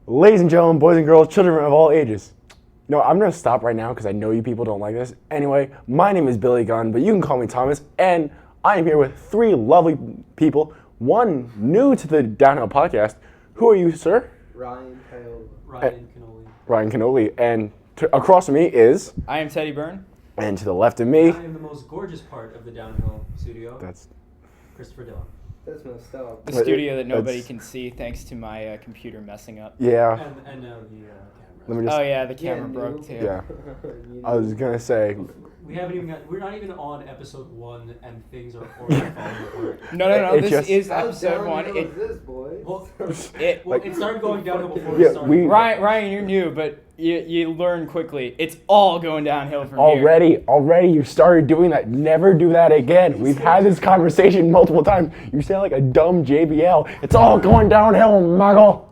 Ladies and gentlemen, boys and girls, children of all ages. No, I'm going to stop right now because I know you people don't like this. Anyway, my name is Billy Gunn, but you can call me Thomas, and I am here with three lovely people, one new to the Downhill podcast. Who are you, sir? Ryan Caiola. Ryan Caiola. And across from me is... I am Teddy Byrne. And to the left of me... I am the most gorgeous part of the Downhill studio. That's... Christopher Dillon. That's messed up. The studio that nobody can see thanks to my computer messing up. Yeah. And the camera. Let me just... Oh yeah, the camera broke too. Yeah. I was going to say... We're not even on episode 1 and things are already falling apart. No. This just, is episode 1. It started going downhill before we started. Ryan, you're new, but you learn quickly. It's all going downhill from here. Already, you started doing that. Never do that again. We've had this conversation multiple times. You sound like a dumb JBL. It's all going downhill, Maggle.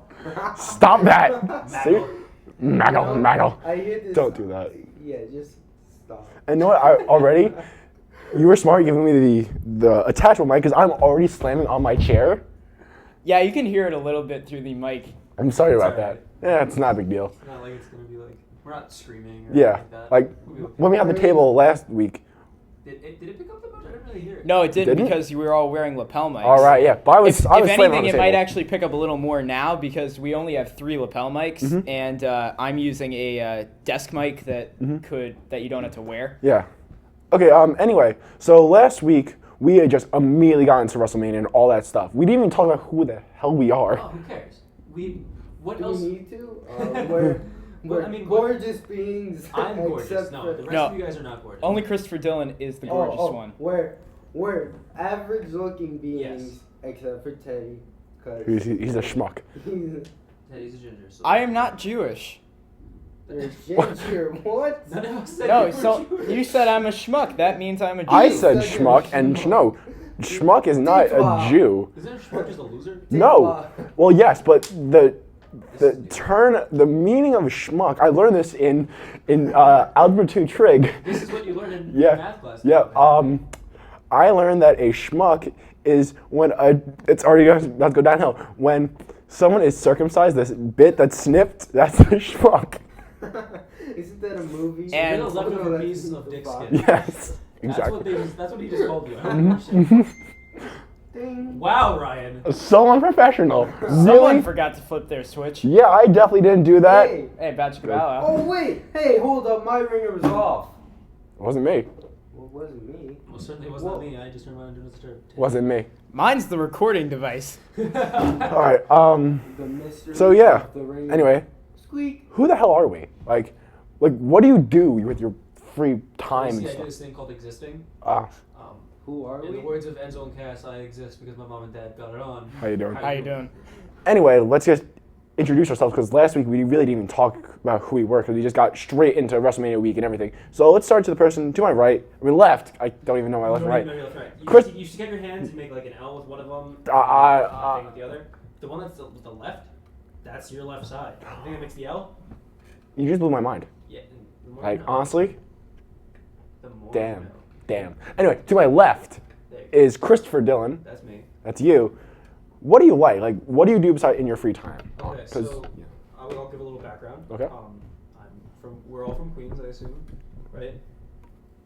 Stop that. Maggle. I hear this. Don't do that. Yeah, just stop. And you know what? You were smart giving me the attachable mic because I'm already slamming on my chair. Yeah, you can hear it a little bit through the mic. I'm sorry about alright. that. Yeah, it's not a big deal. It's not like it's going to be like, we're not screaming or Yeah, anything like that. like when we had the table last week. Did it pick up that much? I didn't really hear it. No, it didn't Didn't? because we were all wearing lapel mics. All right, yeah. But I was If slamming on anything, the it might table. actually pick up a little more now because we only have 3 lapel mics, and I'm using a desk mic that you don't have to wear. Yeah. Okay, anyway, so last week we had just immediately got into WrestleMania and all that stuff. We didn't even talk about who the hell we are. Oh, who cares? What Do else? we need to? We're What- gorgeous beings. I'm gorgeous. except No, for- the rest No. of you guys are not gorgeous. Only Christopher Dillon is the gorgeous one. We're average-looking beings, Yes. except for Teddy, because He's a schmuck. Teddy's a ginger. So I am not Jewish. You're ginger. What? None of us said No, you were so Jewish. you said I'm a schmuck. That means I'm a Jew. I said said schmuck, you're a and schmuck. no, schmuck is not a Diva. Jew. Isn't a schmuck just a loser? No. Well, yes, but the meaning of schmuck, I learned this in Algebra 2 Trig. This is what you learned in Yeah. math class. Yeah. I learned that a schmuck is when it's already about to go downhill. When someone is circumcised, this bit that's snipped, that's a schmuck. Isn't that a movie? And- You're the leftover No, piece that's of dick the skin. Yes, exactly. That's what he just called you. I don't understand. Ding. Wow, Ryan. So unprofessional. Someone Really? forgot to flip their switch. Yeah, I definitely didn't do that. Hey. Hey, Batch Cabala. Oh wait. Hey, hold up. My ringer was off. It wasn't me. Well, it wasn't me. Well, certainly it was not me. I just turned around and did It wasn't me. Mine's the recording device. All right. The mystery So yeah. of the ringer. Anyway, Squeak. who the hell are we? Like, what do you do with your free time? See, and I stuff? do this thing called existing. Ah, Who are In we? the words of Enzo and Cass, I exist because my mom and dad got it on. how you doing? How you doing? Anyway, let's just introduce ourselves because last week we really didn't even talk about who we were because we just got straight into WrestleMania week and everything. So let's start to the person to my right. I mean left. I don't even know my left and right. Chris- You stick your hands and make like an L with one of them, thing with the other. The one that's with the left, that's your left side. The thing that makes the L, You just blew my mind. yeah. The more Like you know, honestly, the more damn. you know. Damn. Anyway, to my left There you go. is Christopher Dillon. That's me. That's you. What do you like? Like, what do you do besides in your free time? Okay, 'Cause- so I'll give a little background. Okay. We're all from Queens, I assume, right?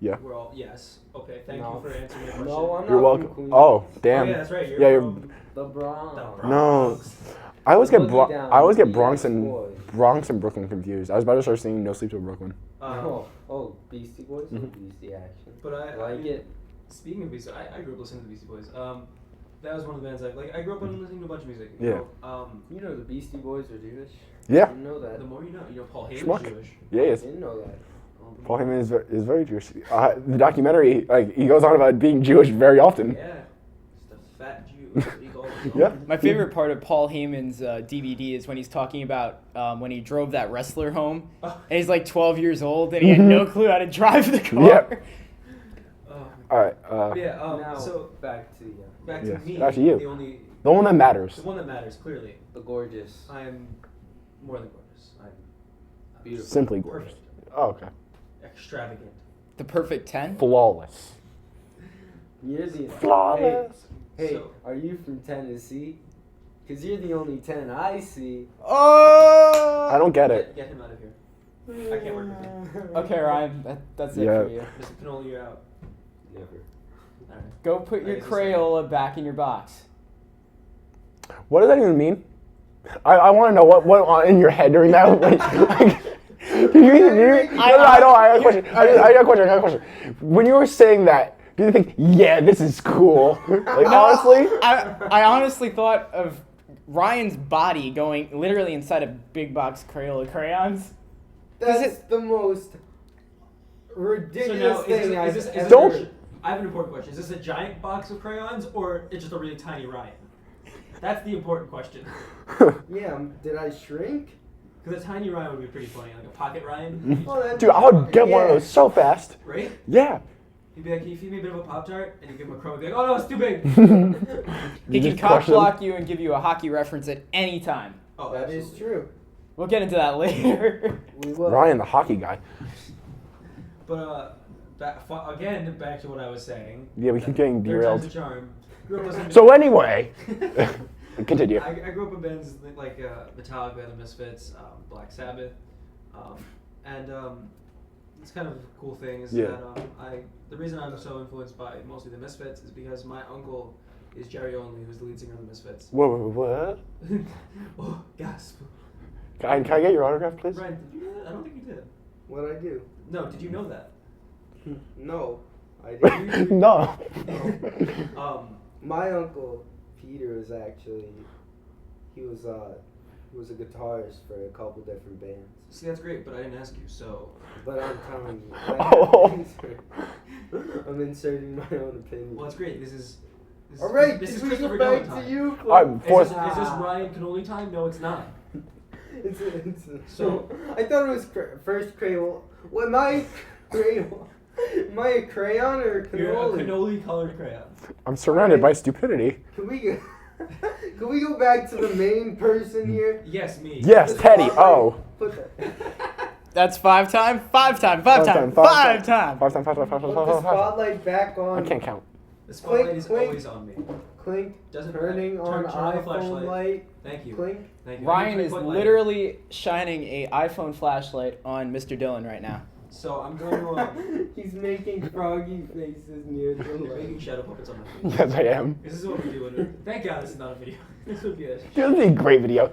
Yeah. We're all, yes. Okay, thank No. you for answering my question. No, I'm not You're from welcome. Queens. Oh, damn. Oh, yeah, that's right. You're Yeah, you're- from The Bronx. the Bronx. No. I always get Boogie down, I always get BS Bronx and boys. Brooklyn confused. I was about to start singing "No Sleep Till Brooklyn." Oh, Beastie Boys or Mhm. Beastie Action. But I Like mean, it. Speaking of Beastie, I grew up listening to the Beastie Boys. That was one of the bands I grew up listening to a bunch of music. You Yeah. know, You know the Beastie Boys are Jewish? Yeah. Didn't know that. the more you know. You know, Paul Heyman's Schmuck. Jewish. Yeah, yes. Didn't know that. Paul Heyman is very Jewish. The documentary, like, he goes on about being Jewish very often. Yeah. Just a fat Jew. That's what he calls himself. Yeah. My favorite part of Paul Heyman's DVD is when he's talking about when he drove that wrestler home, and he's like 12 years old and he had no clue how to drive the car. Yeah. Oh. All right. Yeah. Now, So back to back Yeah. to me. Back to you. The The one that matters. one that matters clearly. the gorgeous. I am more than gorgeous. I'm Beautiful. Simply gorgeous. perfect, Oh, okay. extravagant. The perfect 10? Flawless. You're the Flawless. Hey, So- are you from Tennessee? Because you're the only 10 I see. Oh! I don't get it. Get him out of here. I can't work with him. Okay, Ryan, that's it Yeah. for you. Mr. Cannoli, you're out. Never. Alright. Go put your That is a Crayola back in your box. What does that even mean? I want to know what in your head during that. Like, I got a question. I got a question. When you were saying that, do you think, yeah, this is cool? Like, honestly? I honestly thought of Ryan's body going literally inside a big box Crayola crayons. That's the most ridiculous thing I've ever Don't- I have an important question. Is this a giant box of crayons or it's just a really tiny Ryan? That's the important question. Yeah, did I shrink? Because a tiny Ryan would be pretty funny, like a pocket Ryan. Oh, that'd Dude, be I would fucking- get one of yeah. those so fast. Right? Yeah. He'd be like, can you feed me a bit of a Pop-Tart? And you give him a crow and be like, oh no, it's too big. He You can just cock crush them. block you and give you a hockey reference at any time. Oh, That is absolutely. true. We'll get into that later. We will. Ryan, the hockey guy. But back to what I was saying. Yeah, we keep getting Third time's derailed. a charm. Grew up listening So anyway, continue. I grew up in bands like Metallica, The Misfits, Black Sabbath, and it's kind of a cool thing is Yeah. that the reason I'm so influenced by mostly The Misfits is because my uncle is Jerry Only, who's the lead singer of The Misfits. What? Oh, gasp! Can I get your autograph, please? Ryan, did you know that? I don't think you did. What'd I do? No, did you know that? No, I didn't. No. My uncle Peter was actually he was a guitarist for a couple different bands. See, that's great, but I didn't ask you, so. But I'm telling you, Oh. I'm inserting my own opinion. Well, that's great. This is All right, This is we go Christopher back Nolan to time. you. I'm Clint. fourth. Is this Ryan Cannoli time? No, it's not. So I thought it was first Crayola. What am I? Crayola? Am I a crayon or a You're a cannoli? cannoli colored crayon. I'm surrounded by stupidity. Can we go? Can we go back to the main person here? Yes, me. Yes, The Teddy. spotlight- Oh. Put the, That's five time. Five time. Five put the Five. spotlight back on. I can't count. The spotlight Clink, is clink. always on me. Clink. Doesn't Turning matter. on Turn on the iPhone flashlight. light. Thank you. Clink. Thank you. Ryan I need is 3-point lighter. literally shining a iPhone flashlight on Mr. Dillon right now. So I'm going to. He's making froggy faces near the You're making light. shadow puppets on my face. Yes, I am. This is what we do. Thank God this is not a video. This would be a. Dude, this is a great video.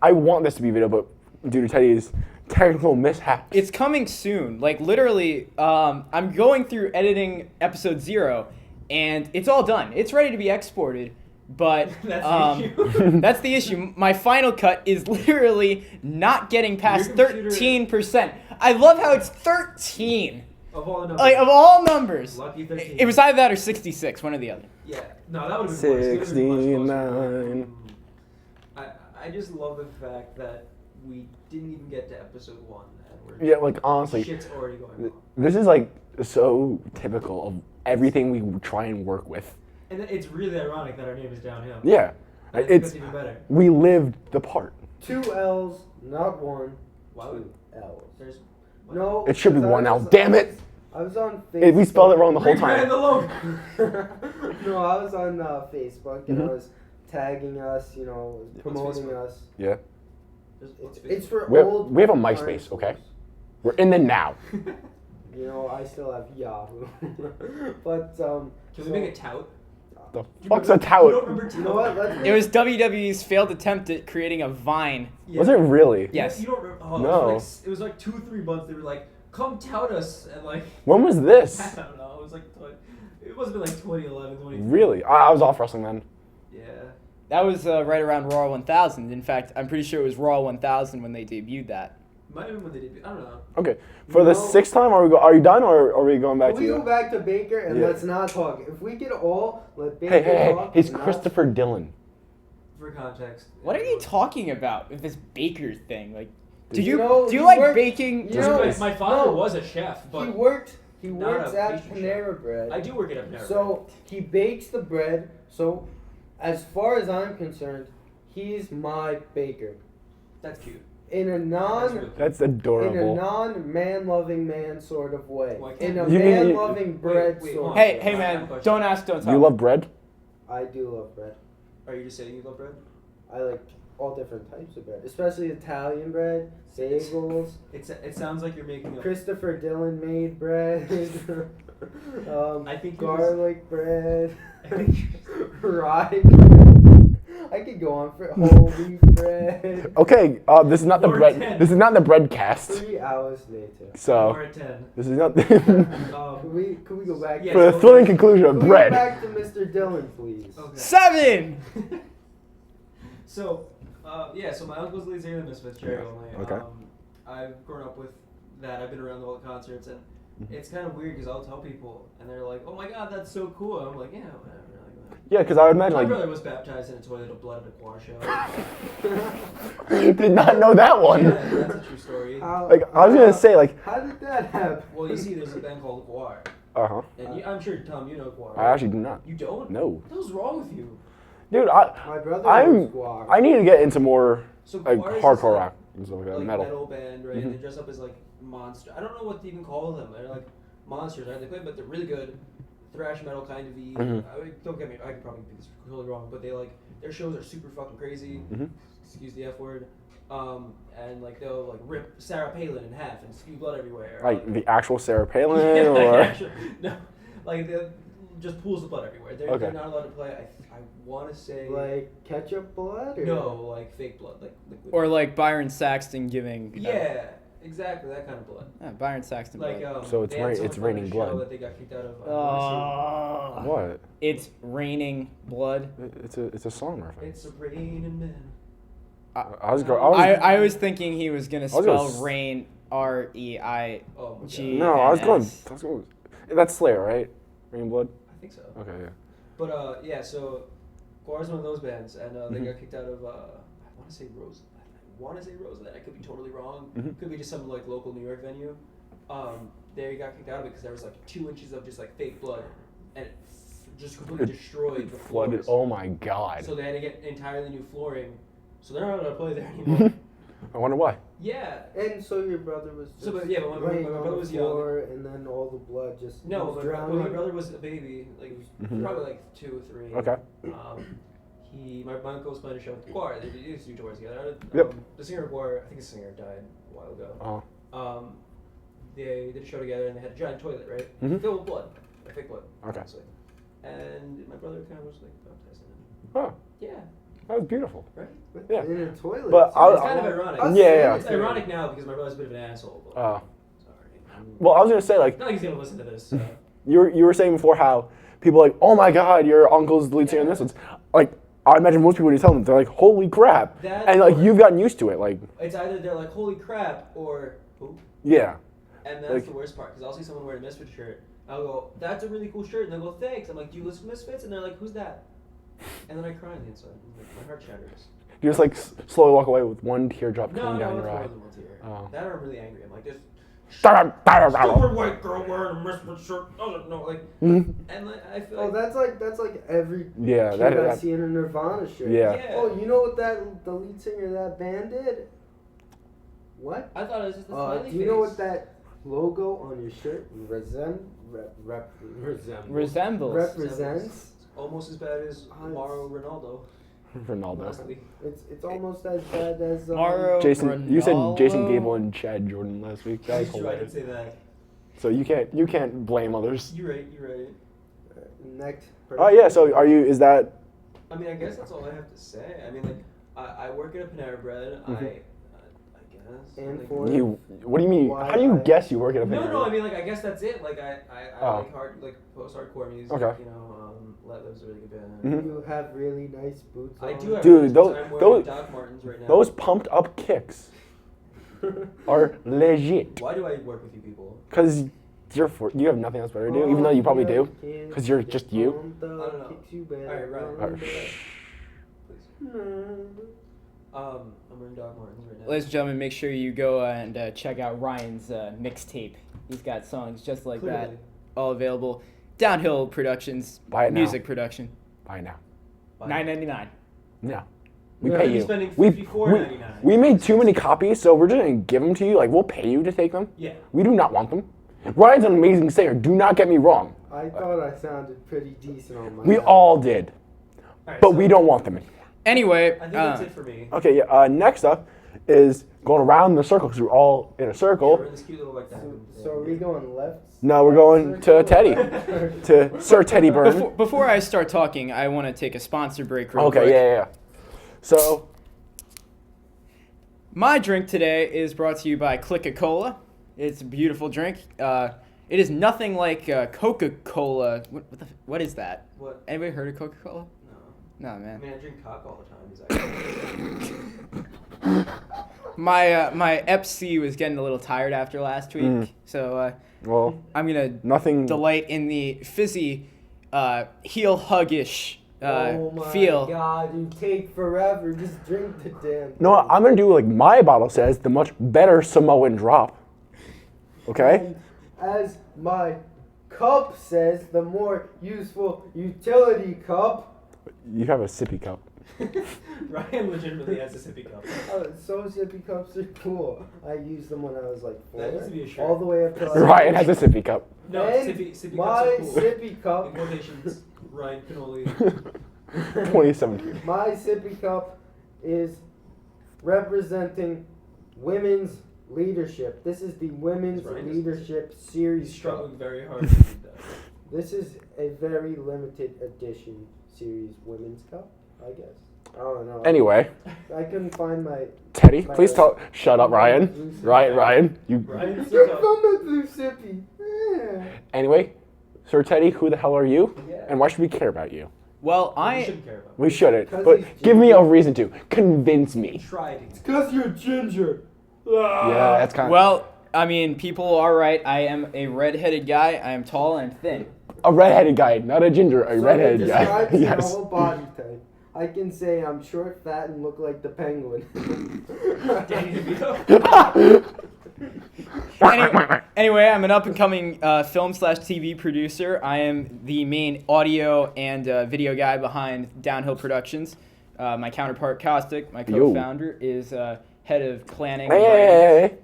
I want this to be a video, but due to Teddy's technical mishaps. It's coming soon. Like literally, I'm going through editing episode 0, and it's all done. It's ready to be exported, but That's the issue. that's the issue. My final cut is literally not getting past Your computer- 13%. I love how it's 13. Of all the numbers. Like of all numbers, Lucky 13. it was either that or 66, one or the other. Yeah. No, that would have been worse. It would've been much closer. 69. I just love the fact that we didn't even get to episode 1 and we're Yeah, like honestly, shit's already going on. this is like so typical of everything we try and work with. And it's really ironic that our name is Downhill. Yeah, That's it's even better. we lived the part. 2 L's, not 1. Why would 2 L's. there's No. It should be because 1 I L. was- Damn it! I was on Facebook. We spelled it wrong the whole Rebrand time. the logo. No, I was on Facebook and I Mhm. was tagging us, promoting Facebook? us. Yeah, It's for we have, old. we have a MySpace. Okay, we're in the now. I still have Yahoo. But Can we so- make a tout? The Do you fuck's a remember- You tout? don't remember tout? You know what? Let's It was WWE's failed attempt at creating a Vine. Yeah. Was it really? Yes. You don't remember? Oh, No. It was like 2-3 months. They were like, "Come tout us," and like When was I this? don't know. It was like it must have been like 2011, 2012. Really? I was off wrestling then. Yeah. That was right around Raw 1000. In fact, I'm pretty sure it was Raw 1000 when they debuted that. Might have been when they did. I don't know. Okay, for the No. 6th time, are you done or are we going back Can to we you? go back to Baker and Yeah. let's not talk? If we could all let Baker Hey, talk. he's and not- Christopher Dillon. For context. What are you talking about with this baker thing? Like, do You you know, do you he like worked- baking? you know, My father no. was a chef, He but works not a at pastry Panera Bread. I do work at a Panera. So he bakes the bread. So, as far as I'm concerned, he's my baker. That's cute. In a That's non real cute. That's in a adorable. non-man loving man sort of way. Why can't In a you- You mean- man loving bread wait, sort hold of on. Hey, way. hey, man! Don't ask, don't tell. You love bread? I do love bread. Are you just saying you love bread? I like all different types of bread, especially Italian bread, bagels. It sounds like you're making a. Christopher Dillon made bread. I think garlic bread. Rye bread. I could go on for whole wheat bread. Okay, this is not the More bread. 10. This is not the breadcast. 3 hours later. So More at 10. this is not. Could we go back? Yeah, For the so- thrilling conclusion of Can we bread. go back to Mr. Dillon, please? Okay. 7. So, so my uncle's the lead singer of the Misfits, Jerry only. Okay. I've grown up with that. I've been around all the concerts, and it's kind of weird because I'll tell people, and they're like, "Oh my God, that's so cool!" And I'm like, "Yeah, whatever." Yeah, because I would imagine My like brother was baptized in a toilet of blood at a choir show. did not know that one. Yeah, that's a true story. Like I was gonna say like How did that happen? Well, you see, there's a band called Choir, uh-huh. and I'm sure Tom, you know Choir. I actually do not. You don't? No. What the hell's wrong with you? Dude, My brother was guar. I need to get into more So like Choir is hardcore this, like, rock and stuff like that, like metal. band, right? And they dress up as like monster. I don't know what to even call them. They're like monsters, right? They play, but they're really good. Thrash metal kind of don't get me. I could probably be this totally wrong, but they like their shows are super fucking crazy. Excuse the F word. And like they'll like rip Sarah Palin in half and spew blood everywhere. Like the actual Sarah Palin Yeah, or actually, no, like they just pools of blood everywhere. They're not allowed to play. I want to say Like ketchup blood? Or? no, like fake blood, like liquid. Or like Byron Saxton giving. Yeah, exactly that kind of blood. Byron Saxton. Like blood. So it's they had someone it's from raining the blood. show that they got kicked out of. What? It's raining blood. It's a song reference. It's a raining man. I was thinking he was gonna was gonna spell s- rain REIG. Oh my G- god. No, I was going. Yes. That's Slayer, right? Raining Blood. I think so. Okay, yeah. But so Guar's one of those bands, and they got kicked out of. I want to say Roseland. I could be totally wrong. Could be just some like local New York venue. They got kicked out of it because there was like 2 inches of just like fake blood, and it just completely destroyed the Flooded. floors. Oh my god. So they had to get entirely new flooring. So they're not allowed to play there anymore. I wonder why. Yeah. And so your brother was just So, but my laying brother on the was young. floor, and then all the blood just No, was but drowning. my brother was a baby, like probably like 2 or 3. Okay. My uncle was playing a show with Choir. They used to do tours together. Yep. The singer of Choir, I think the singer died a while ago. Oh. They did a show together and they had a giant toilet, right? Filled with blood, like fake blood. Okay. Obviously. And my brother kind of was like baptized in it. Oh, Yeah, that was beautiful. right. Yeah. In a toilet. But It's kind of ironic. Us Yeah. It's ironic now because my brother's a bit of an asshole. But Oh. sorry. Well, I was gonna say like Not like he's gonna listen to this. So. you were saying before how people are like, oh my god, your uncle's the lead singer in this. It's like I imagine most people when you tell them they're like, holy crap, That and like or- you've gotten used to it. Like It's either they're like, holy crap, or who? yeah. And that's Like- the worst part, because I'll see someone wearing a Misfits shirt. I'll go, that's a really cool shirt. And they'll go, thanks. I'm like, do you listen to Misfits? And they're like, who's that? And then I cry on the inside. Like, my heart shatters. You just like slowly walk away with one teardrop No, coming down it's your more eye. than one tear. Oh. That or I'm really angry. I'm like, this Stupid stupid white girl wearing a Misfits shirt doesn't know. Like, and like, I feel Oh, like. that's like every Yeah, kid that- I that- see in a Nirvana shirt. Yeah. Oh, you know what the lead singer of that band did? What? I thought it was just the smiley Do you know face. what that logo on your shirt Resembles. represents? It's almost as bad as Mauro Ronaldo. Ronaldo. Honestly. It's almost as bad as Mauro Jason, you said Jason Ronaldo. Gable and Chad Jordan last week. That was It's true, I did hilarious. say that. So you can't blame others. You're right. next. Oh yeah. So are you? Is that? I mean, I guess that's all I have to say. I mean, like, I work at a Panera Bread. I guess. And like, for- You, what do you mean? Why How do you I- guess you work at a No, Panera? no. I mean, like, I guess that's it. Like, I Oh. like post-hardcore music. Okay. You know, Let Live's a really good band. Mhm. You have really nice boots on. I do have. Dude, really those- I'm wearing those- Doc Martens right now. Those pumped up kicks are legit. Why do I work with you people? Cause you have nothing else better to do, even though you probably do. Cause you're just you. I don't know. Alright, right. Oh, shh. Please. I'm wearing Doc Martens right now. Ladies and gentlemen, make sure you go and check out Ryan's mixtape. He's got songs just like that, Clearly. all available. Downhill Productions, Buy it now. music production, Buy it now. Bye. $9.99. No. We We're pay gonna be you. spending We, $54.99. we made too many copies, so we're just gonna give them to you. Like we'll pay you to take them. Yeah. We do not want them. Ryan's an amazing singer. Do not get me wrong. I thought I sounded pretty decent on my. We album. all did. Alright, but so we don't want them anymore. Anyway, I think that's it for me. Okay, yeah. Next up is going around the circle because we're all in a We're circle. in this cute little like diamond So are thing. we going left? No, we're going to Teddy, to Sir Teddy Byrne. before I start talking, I want to take a sponsor break real Okay, quick. yeah. So, My drink today is brought to you by Coca-Cola. It's a beautiful drink. It is nothing like Coca-Cola. What is that? What? Anybody heard of Coca-Cola? No. No, I man. mean, I drink cock all the time. My FC was getting a little tired after last week, so well, I'm gonna nothing. delight in the fizzy, heel huggish Oh my feel. god, you take forever. Just drink the damn thing. No, I'm gonna do like my bottle says, the much better Samoan drop. Okay? And as my cup says, the more useful utility cup. You have a sippy cup. Ryan legitimately has a sippy cup. So sippy cups are cool. I used them when I was like 4. That needs to be a shirt. All the way up to Ryan has a sippy cup. No, And sippy my cups are cool. sippy In cup. quotations, Ryan Caiola. 2017. My sippy cup is representing women's leadership. This is the women's Right. leadership series. He's cup. struggling very hard to do that. This is a very limited edition series women's cup, I guess. I don't know. Anyway, I couldn't find my. Teddy, please talk. Shut up, Ryan. Ryan, you. Ryan, You're so from the blue sippy. Yeah. Anyway, Sir Teddy, who the hell are you? Yeah. And why should we care about you? Well, we I shouldn't care about. We shouldn't, 'Cause but he's give me a ginger. reason to. Convince He me. tried. It's because you're ginger. Yeah, that's kind of. well, I mean, people are right. I am a red-headed guy. I am tall and thin. A redheaded guy, not a ginger, a redheaded guy. Describes your Yes. whole body type. I can say I'm short, fat, and look like the penguin. Danny DeVito. Anyway, I'm an up-and-coming film/TV producer. I am the main audio and video guy behind Downhill Productions. My counterpart, Kostic, my Yo. co-founder, is head of planning. Hey, and hey, writing. hey, hey.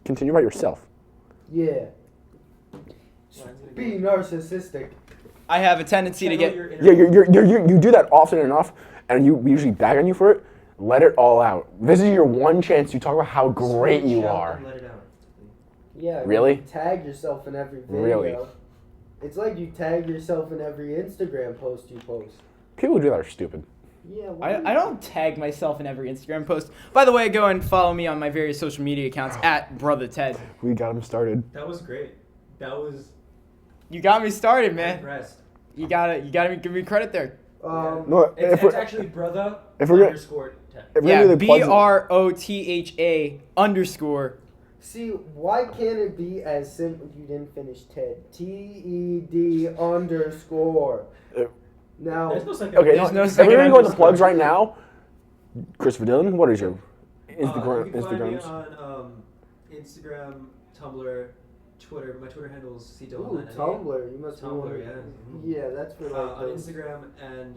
Continue by yourself. Yeah. Ryan's gonna Be go. narcissistic. I have a tendency to Channel get... your Yeah, inner- you do that often enough, and we usually bag on you for it. Let it all out. This is your one chance to talk about how great Switch you out are. and let it out. Yeah. Really? You tag yourself in every video. Really? It's like you tag yourself in every Instagram post you post. People who do that are stupid. Yeah. I don't tag myself in every Instagram post. By the way, go and follow me on my various social media accounts at Brother Ted. We got him started. That was great. That was. You got me started, I'm man. impressed. You gotta give me credit there. No, It's, if we're, it's actually brother if we're gonna- underscore Ted. if we're Yeah, gonna do the plugs, BROTHA_. See, why can't it be as simple? You didn't finish Ted. TED_. Now, There's no second. okay, There's no if second we're gonna go into underscore. plugs right now, Christopher Dillon, what is your You Instagram? can find me Instagrams? on Instagram, Tumblr, Twitter. My Twitter handle is ooh, cdillon. Tumblr. You must be one Tumblr, of- yeah. Yeah, that's for like On those- Instagram and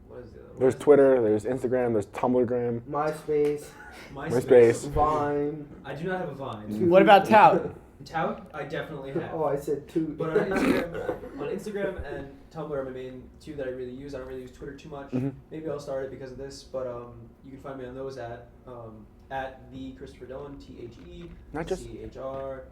what is the other one? There's Twitter, there's Instagram, there's Tumblrgram, MySpace, MySpace. Vine. I do not have a Vine. What about Tout? Tout, I definitely have. Oh, I said two. But on Instagram and Tumblr are my main two that I really use. I don't really use Twitter too much. Mhm. Maybe I'll start it because of this, but you can find me on those at the Christopher Dillon, Not just- THECHRISTOPHER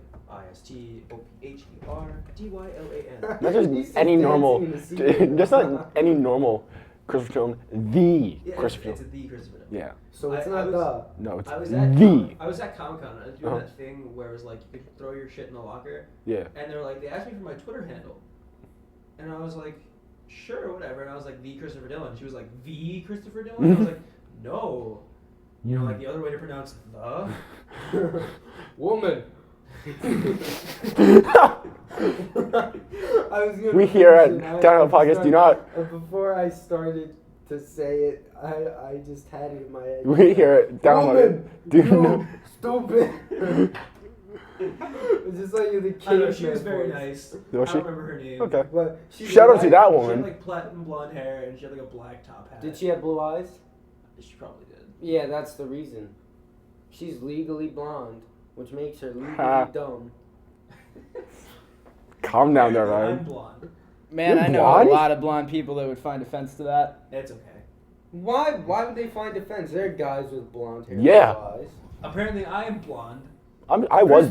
Not just He's any dancing normal, in the scene. just not any normal Christopher Dillon, the Yeah, Christopher it's Dillon. the Christopher Dillon. Yeah, So it's I not was- the. no, it's I was the. at Comic Con. I was doing Uh-huh. that thing where it was like you could throw your shit in the locker, Yeah. and they were like, they asked me for my Twitter handle, and I was like, sure, whatever. And I was like, the Christopher Dillon. She was like, the Christopher Dillon. And I was like, no, you know, like the other way to pronounce the. Woman. I was gonna We here at mention, I- Downhill I Podcast do started- not. Before I stared to say it, I just had it in my head. We here at Downhill Woman, do you not. stupid. It's just like the I don't know, she caveman was very voice. nice. Was I don't she? remember her name. Okay. But she Shout out to was that She woman. had like platinum blonde hair and she had like a black top hat. Did she have blue eyes? She probably did. Yeah, that's the reason. She's legally blonde, which makes her legally Ha. dumb. Calm down there, I'm Ryan. blonde. Man, You're I know blonde? a lot of blonde people that would find offense to that. It's okay. Why would they find offense? There are guys with blonde hair. Yeah. Blue eyes. Apparently, I am blonde. I was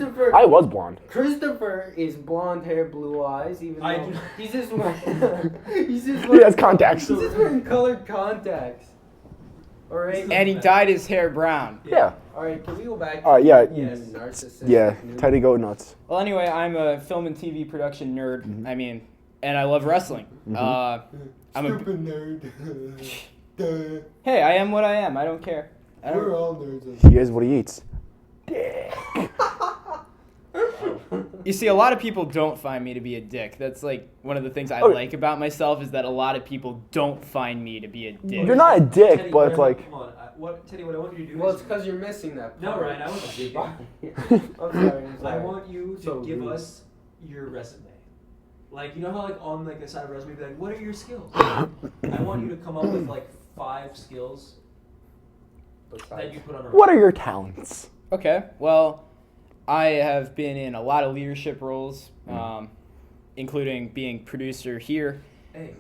blonde. Christopher is blonde hair, blue eyes. Even I though do- he's just wearing He has contacts. He's just wearing colored contacts. All right. And he dyed his hair brown. Yeah. All right. Can we go back? Yeah. Yes. Narcissistic. Yeah. noob? Teddy go nuts. Well, anyway, I'm a film and TV production nerd. Mhm. I mean, and I love wrestling. Mhm. I'm a, Stupid nerd. Duh. hey, I am what I am. I don't care. I We're don't, all nerds. He is what he eats. you see, a lot of people don't find me to be a dick. That's like one of the things I Oh. like about myself is that a lot of people don't find me to be a dick. You're not a dick, Teddy, but it's what I- like. Come on, Teddy, what I want you to do Well, is. it's because you're missing that. No, part. Ryan, I want you to. I'm sorry. I'm I sorry. want you to So give rude. us your resume. Like, you know how, like, on, like, the side of a resume, be like, what are your skills? I want you to come up with, like, 5 skills that you put on a What are your talents? Okay, well, I have been in a lot of leadership roles, including being producer here. Hey,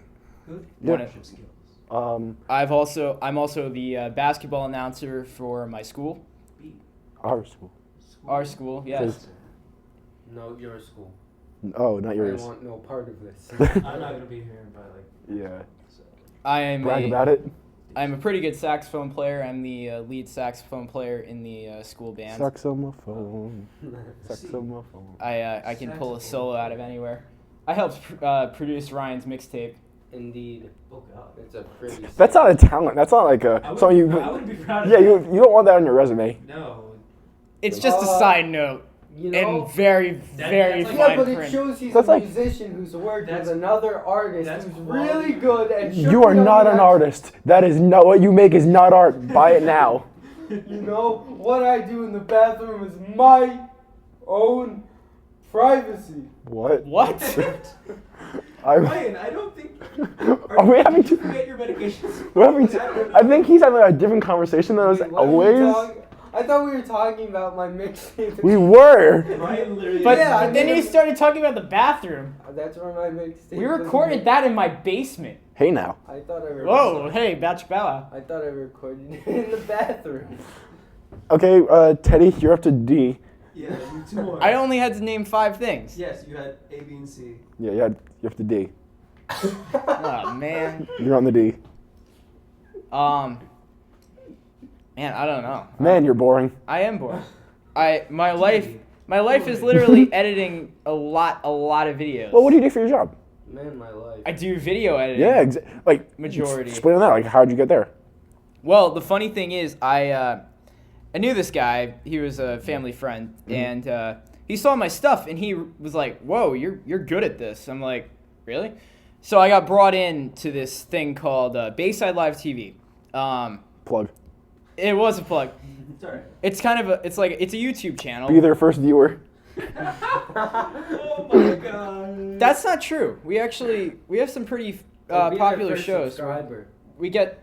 good Yeah. leadership skills. I'm also the basketball announcer for my school. B. Our school. Our school, yes. Says- No, your school. Oh, not I yours. want no part of this. I'm not gonna be here by like. Yeah. So. I am Brag about it. I'm a pretty good saxophone player. I'm the lead saxophone player in the school band. Saxophone. Saxophone. I can pull a solo out of anywhere. I helped produce Ryan's mixtape. Indeed. Oh God. It's a pretty. That's not a talent. That's not like a something you. I wouldn't be proud of Yeah, that. you don't want that on your resume. No. It's just a side note You know. and very, very that's like- Yeah, fine but it print. shows he's That's a like- musician who's worked with That's- another artist that's who's quality. really good and should You be are on not the an next- artist. That is not what you make is not art. Buy it now. You know what I do in the bathroom is my own privacy. What? What? Ryan, I don't think. Are we having to to? forget your medications? We're having to. I think he's having a different conversation than us Wait, what are we always. talking- I thought we were talking about my mixtape. We were. Ryan literally. But, Yeah, I but then mean- you started talking about the bathroom. That's where my mixtape. We was recorded made. that in my basement. Hey now. I thought I. Whoa, hey, Batch Bella. I thought I recorded it in the bathroom. Okay, Teddy, you're up to D. Yeah, you 2 more. I only had to name 5 things. Yes, you had A, B, and C. Yeah, you're up to D. Oh man. You're on the D. Man, I don't know. Man, you're boring. I am bored. My life is literally editing a lot of videos. Well, what do you do for your job? Man, my life. I do video editing. Yeah, like Majority. Explain that. Like, how'd you get there? Well, the funny thing is, I knew this guy. He was a family friend, Mm-hmm. and he saw my stuff, and he was like, "Whoa, you're good at this." I'm like, "Really?" So I got brought in to this thing called Bayside Live TV. Plug. It was a plug. Sorry. It's kind of it's a YouTube channel. Be their first viewer. Oh my God. That's not true. We have some pretty Be their popular first shows. subscriber. We get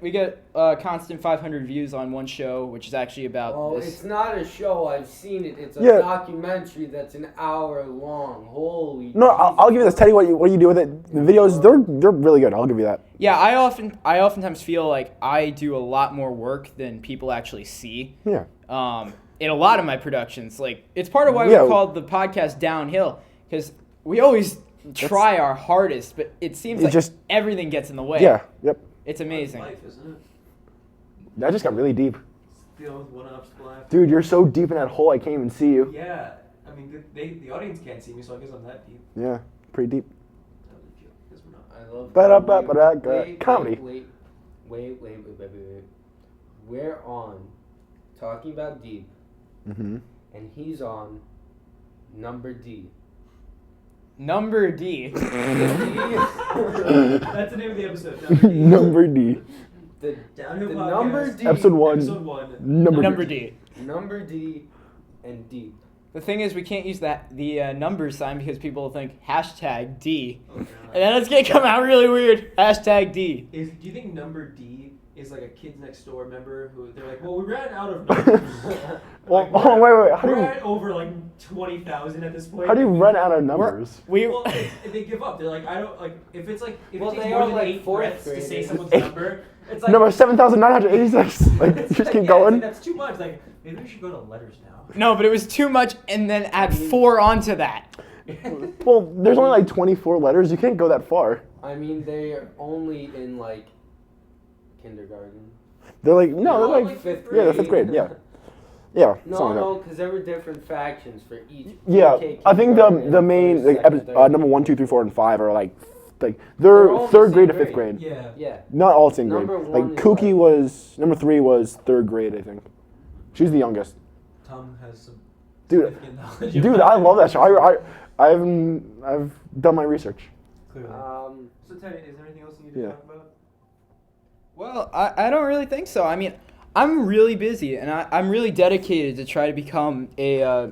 constant 500 views on one show, which is actually about Oh, this. it's not a show. I've seen it. It's a Yeah. documentary that's an hour long. Holy. No, I'll give you this. Teddy, what do you do with it? The videos, they're really good. I'll give you that. Yeah, I oftentimes feel like I do a lot more work than people actually see. Yeah. In a lot of my productions, like it's part of why Yeah. we called the podcast Downhill, because we always try our hardest, but it seems It like just- everything gets in the way. Yeah. Yep. It's amazing. Life, isn't it? That just got really deep. Dealing with one obstacle after. Dude, you're so deep in that hole, I can't even see you. Yeah, I mean, the audience can't see me, so I guess I'm that deep. Yeah. Pretty deep. That was a joke. Guess we're not. I love Ba-da-ba-ba-da-ga. Comedy. Wait. We're on talking about deep, Mm-hmm. and he's on number D. Number D. That's the name of the episode. Number D. The Downhill the podcast. number D. Episode 1. Episode 1. Number D. Number D, and deep. The thing is, we can't use the number sign because people will think hashtag D. Oh, God. And then it's going to come out really weird. Hashtag D. Do you think number D is like a Kids Next Door member who they're like, well, we ran out of numbers. Well, Like, oh, wait. How do we're you at over like 20,000 at this point. run out of numbers? Well, they give up. They're like, I don't like if it's like if Well, it takes they more are than like 8 fourth breaths to say graders. someone's number. It's like Number 7,986. Like, just it's like, keep yeah, going. It's like, that's too much. Like maybe we should go to letters now. No, but it was too much, and then add 4 onto that. Well, there's only like 24 letters. You can't go that far. I mean, they are only in like kindergarten. They're like, no, They're they're all, like, fifth yeah, they're 5th grade. Yeah. Yeah. No, something like no, because there were different factions for each. Yeah, pre-K, I think kindergarten, the main first, like second, third. number 1, 2, 3, 4, and 5 are like they're They're all in the 3rd grade to same 5th grade. Yeah. Yeah. Not all same grade. Number Like one is Kookie like- was number 3 was 3rd grade, I think. She's the youngest. Tom has some Dude, significant knowledge. dude, I love that show. I've done my research. Clearly. So Teddy, is there anything else you need to Yeah. talk about? Well, I don't really think so. I mean, I'm really busy, and I'm really dedicated to try to become a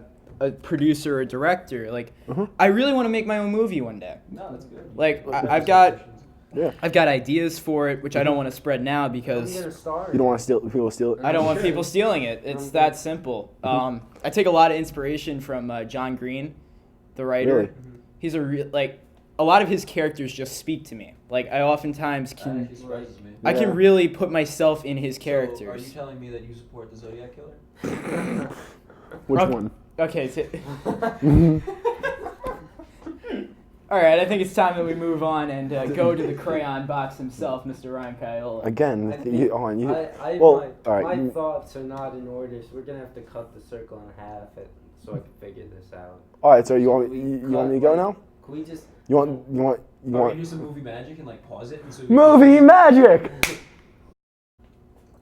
producer or director. Like, I really want to make my own movie one day. No, that's good. Like, I've got Yeah. ideas for it, which I don't want to spread now I'm because gonna start. You don't want to steal people steal it. I don't want people stealing it. It's that simple. I take a lot of inspiration from John Green, the writer. Really? He's a lot of his characters just speak to me. Like, I oftentimes That can actually surprises me. I Yeah. can really put myself in his So, are you characters. telling me that you support the Zodiac Killer? Which Okay. one? Okay. All right. I think it's time that we move on and go to the crayon box himself, Mr. Ryan Caiola. Again, I think well, all right, my you- thoughts are not in order, so we're gonna have to cut the circle in half so I can figure this out. all right. So you want me to go now? Can we just? You want Or we can do some movie magic and like pause it and so you movie magic?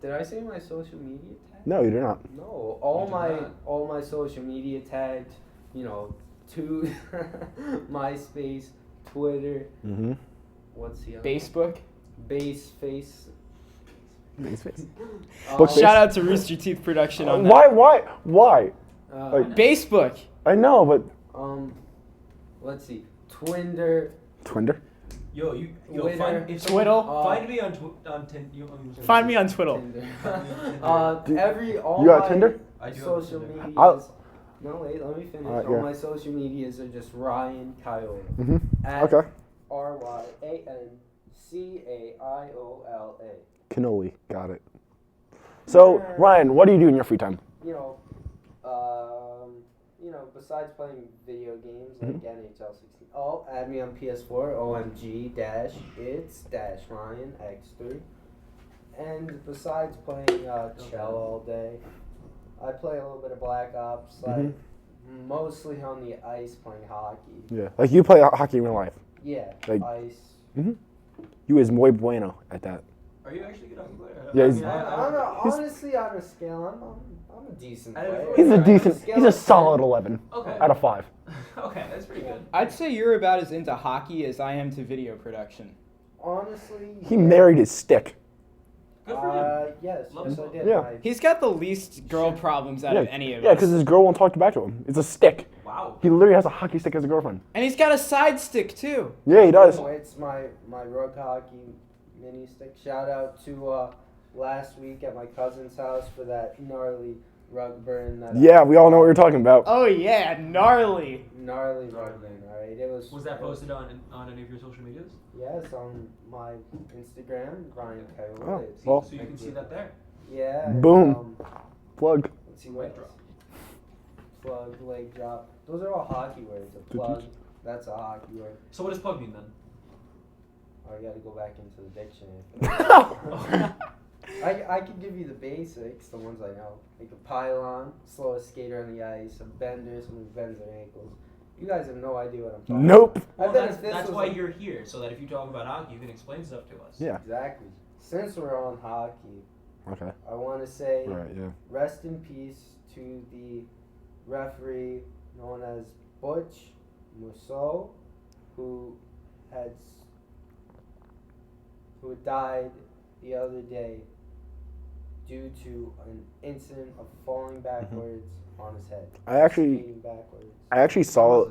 Did I say my social media tag? No, you do not. No, You did not. all my social media tags, to MySpace, Twitter. Mm-hmm. What's the other? Facebook. Face. Book Shout out to Rooster Teeth Production on that. Why? Uh, Facebook. I know, but let's see. Twinder. Twinder. Yo, Twitter. find, if Twiddle. someone- find me on Tinder. Find me on Twitter. Tinder. All You got my Tinder? I do have social Tinder. medias. I'll- No, wait, let me finish. Alright, All yeah. my social medias are just Ryan Caiola. Mm-hmm. At Okay. RyanCaiola. Cannoli. Got it. So, Ryan, what do you do in your free time? Besides playing video games like NHL 16. Oh, add me on PS4. OMG-it's-Ryan X3. And besides playing Shell all day, I play a little bit of Black Ops. Like mostly on the ice playing hockey. Yeah. Like you play hockey in real life. Yeah, Like- ice. You is muy bueno at that. Are you actually a good hockey player? Yeah, I he's- don't know. Honestly, on a scale, I'm a decent Out of player. four? He's a On decent. scale He's a of solid 11 Okay. out of 5. Okay, that's pretty good. I'd say you're about as into hockey as I am to video production. Honestly, He married his stick. Good for him. Yes, Love yes, him. I did. Yeah. He's got the least girl problems out of any of Yeah, us. because his girl won't talk back to him. It's a stick. Wow. He literally has a hockey stick as a girlfriend. And he's got a side stick too. Yeah, he does. Oh, it's my rug hockey mini stick. Shout out to last week at my cousin's house for that gnarly rug burn. Yeah, we all know what you're talking about. Oh yeah, gnarly. Gnarly rug burn. All right, it was. Was that posted on any of your social medias? Yes, on my Instagram, Ryan Caiola. Oh, It's- well. So you can see that there. Yeah. Boom. Plug. Let's see Leg what drop. plug, leg drop. Those are all hockey words. A plug, that's a hockey word. So what does plug mean then? Oh, you got to go back into the dictionary. I could give you the basics, the ones I know. Like a pylon, slowest skater on the ice, a bender, someone who bends their ankles. You guys have no idea what I'm talking Nope. about. Well, I bet that's if this that's was why like- you're here, so that if you talk about hockey, you can explain stuff to us. Yeah. Exactly. Since we're on hockey, Okay. I want to say All right. Yeah. rest in peace to the referee known as Butch Mousseau, who had died the other day due to an incident of falling backwards on his head. I actually Skating backwards. saw.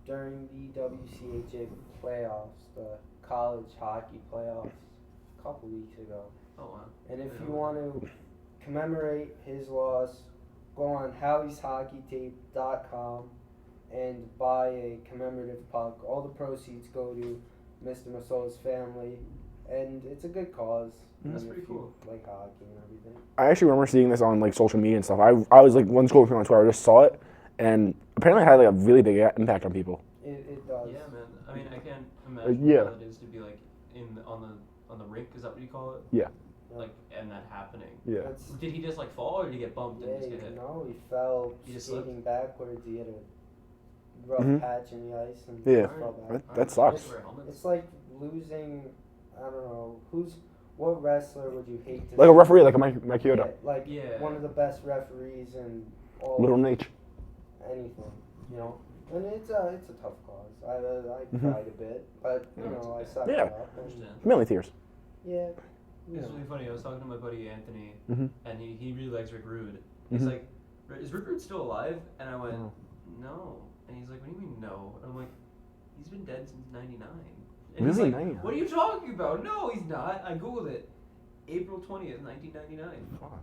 During the WCHA playoffs, the college hockey playoffs, a couple weeks ago. Oh wow. And if you want to commemorate his loss, go on howieshockeytape.com and buy a commemorative puck. All the proceeds go to Mr. Masol's family, and it's a good cause. That's if pretty you cool. like hockey and everything. I actually remember seeing this on like social media and stuff. I was like one scrolling on Twitter, I just saw it, and apparently it had like a really big impact on people. It does. Yeah, man. I mean, I can't imagine yeah. what it is to be like on the rink. Is that what you call it? Yeah. Like, and that happening. Yeah. That's, Did he just like fall, or did he get bumped and just get hit? no, he fell He just skating backwards. He had a rough Mhm. patch in the ice and Yeah. fell back. That sucks. It's like losing. I don't know what wrestler would you hate to Like a see? referee, like a Mike Caiola. Yeah, like Yeah. one of the best referees in all Little Nate. anything, you know. And it's a tough cause. I Mhm. cried a bit, but you know I sucked Yeah. it up. I understand. Mainly tears. Yeah. You It's know. really funny. I was talking to my buddy Anthony, Mhm. and he really likes Rick Rude. He's Mhm. like, "Is Rick Rude still alive?" And I went, Oh. "No." And he's like, "What do you mean no?" And I'm like, "He's been dead since '99." And Really? he's like, 99? "What are you talking about? No, he's not." I googled it. April 20th, 1999. Fuck.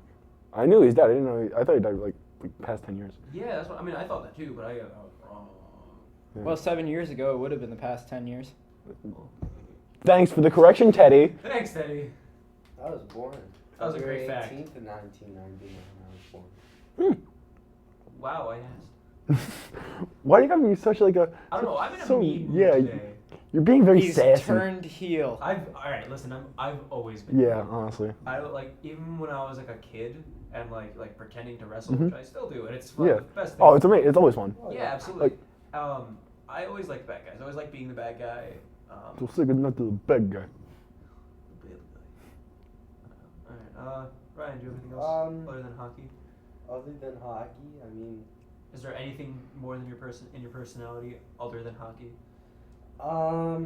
I knew he's dead. I didn't know. I thought he died like past 10 years. Yeah, that's what I mean. I thought that too, but I was wrong. Yeah. Well, 7 years ago, it would have been the past 10 years. Thanks for the correction, Teddy. Thanks, Teddy. I was born. That was a great February fact. 18th of 1999. I was born. Wow, I asked. Why do you gotta be such like a? I don't know. I'm in a so, mean mood yeah, today. You're being very He's sassy. turned heel. All right. Listen, I've always been. Yeah, honestly. I like even when I was like a kid and like pretending to wrestle, Mhm. which I still do, and it's fun. Yeah. The best thing. Oh, it's amazing. It's always fun. Oh, Yeah, absolutely. I always like the bad guys. I always like being the bad guy. So sick of not to the big guy. Alright, Ryan, do you have anything else other than hockey? Other than hockey, I mean, Is there anything more than your personality other than hockey? I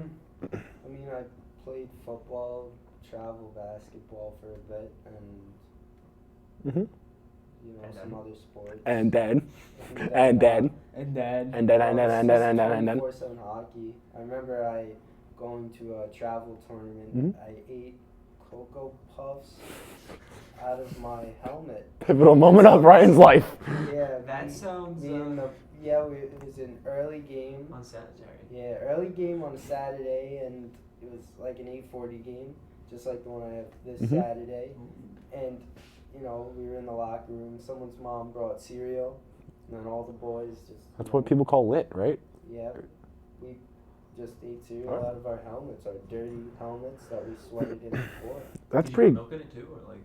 mean, I played football, travel basketball for a bit, and Mhm. you know And some then? other sports. And then, then, and then, And then. and then, and then, and then, and then, and then. 24/7 hockey. I remember going to a travel tournament. Mhm. I ate Cocoa Puffs out of my helmet. Pivotal moment of Ryan's life. Yeah, That sounds it was an early game. unsanitary. Yeah, early game on Saturday, and it was like an 8:40 game, just like the one I have this Mhm. Saturday. And you know, we were in the locker room. Someone's mom brought cereal, and then all the boys just. That's what people call lit, right? Yeah, we just ate cereal Alright. out of our helmets, our dirty helmets that we sweated in before. That's Did you pretty. put milk in it too, or like?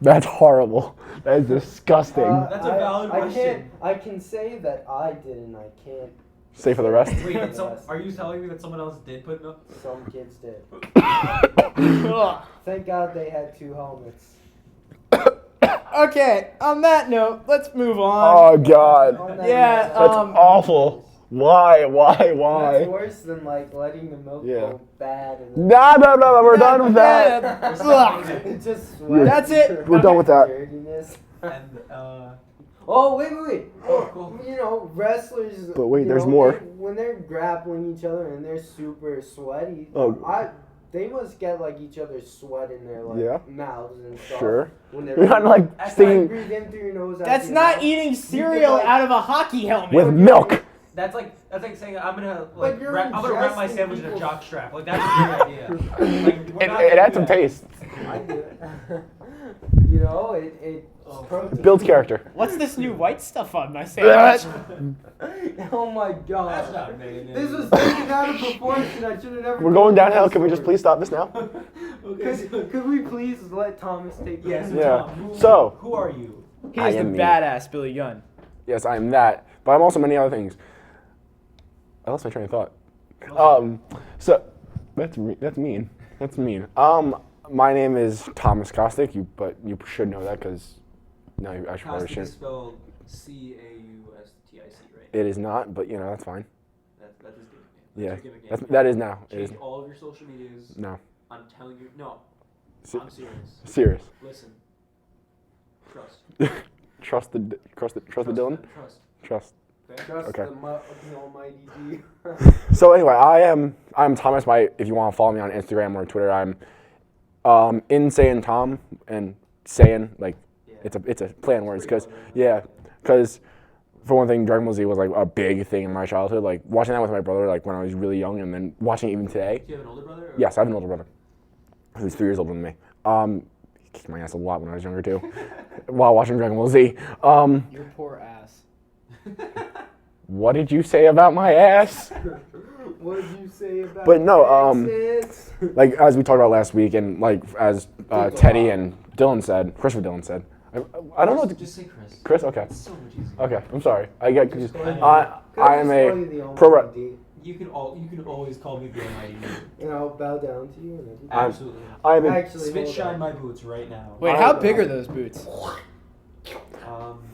That's horrible. That is disgusting. That's a valid question. I can say that I didn't. I can't. Say for the rest. Wait, For did the some, rest. are you telling me that someone else did put milk? Some kids did. Ugh. Thank God they had 2 helmets. Okay, on that note, let's move on. Oh God. On that Yeah, note, That's awful. Why? That's worse than like letting the milk Yeah. go bad. And then No, we're done with that. Ugh. it just sweat. That's it. We're done with that. Dirtiness. And Oh wait! Oh, cool. You know, wrestlers. But wait, you there's know, more. when they're grappling each other and they're super sweaty, Oh. they must get like each other's sweat in their like Yeah. mouths and stuff. Sure. When they're You're not like That's stinging breathe in through your nose. out That's your not mouth. eating cereal like- out of a hockey helmet. with milk. that's like saying I'm gonna But you're I'm gonna wrap my ingesting sandwich in a people's- jock strap. Like that's a great idea. Like, we're It, not it gonna adds do some that. taste. I do it. You know, it Oh. protein. Builds character. What's this new white stuff on my sandwich? Oh my god. That's not mayonnaise. This was taken out of proportion. I should have never. We're going downhill. Can we just please stop this now? Okay. So, Could we please let Thomas take the yes. Yeah. Tom, So- who are you? He I is the am me. badass Billy Gunn. Yes, I am that. But I'm also many other things. I lost my train of thought. So that's mean. That's mean. My name is Thomas Kostic. But you should know that because no, I should probably Kostic should. is spelled Caustic, right? It is not, but you know that's fine. That is gimmick name. Yeah, That's your gimmick name. that is now. It is Change all of your social medias. no. I'm telling you, no. Se- I'm serious. Serious. Listen. Trust. Trust the Dylan. them, Trust. Trust. Okay? Trust Okay. the Almighty G. So anyway, I'm Thomas. If you want to follow me on Instagram or Twitter, I'm Insane Tom, and saying, like, Yeah. it's a play on words, Pretty because, well done. yeah, because, for one thing, Dragon Ball Z was, like, a big thing in my childhood, like, watching that with my brother, like, when I was really young, and then watching it even today. Do you have an older brother? Or? Yes, I have an older brother who's 3 years older than me. He kicked my ass a lot when I was younger, too, while watching Dragon Ball Z. Your poor ass. What did you say about my ass? What did you say about But no, exes? like, as we talked about last week, and, like, as Teddy and Dylan said, Christopher Dylan said, I don't know what Just say Chris. Chris? Okay. It's so much easier. Okay, I'm sorry. I get confused. go ahead. I am a pro. You can always call me the almighty. And I'll bow down to you and everything. Absolutely. I'm a, Actually, Spit hold shine on. my boots right now. Wait, how big are those boots?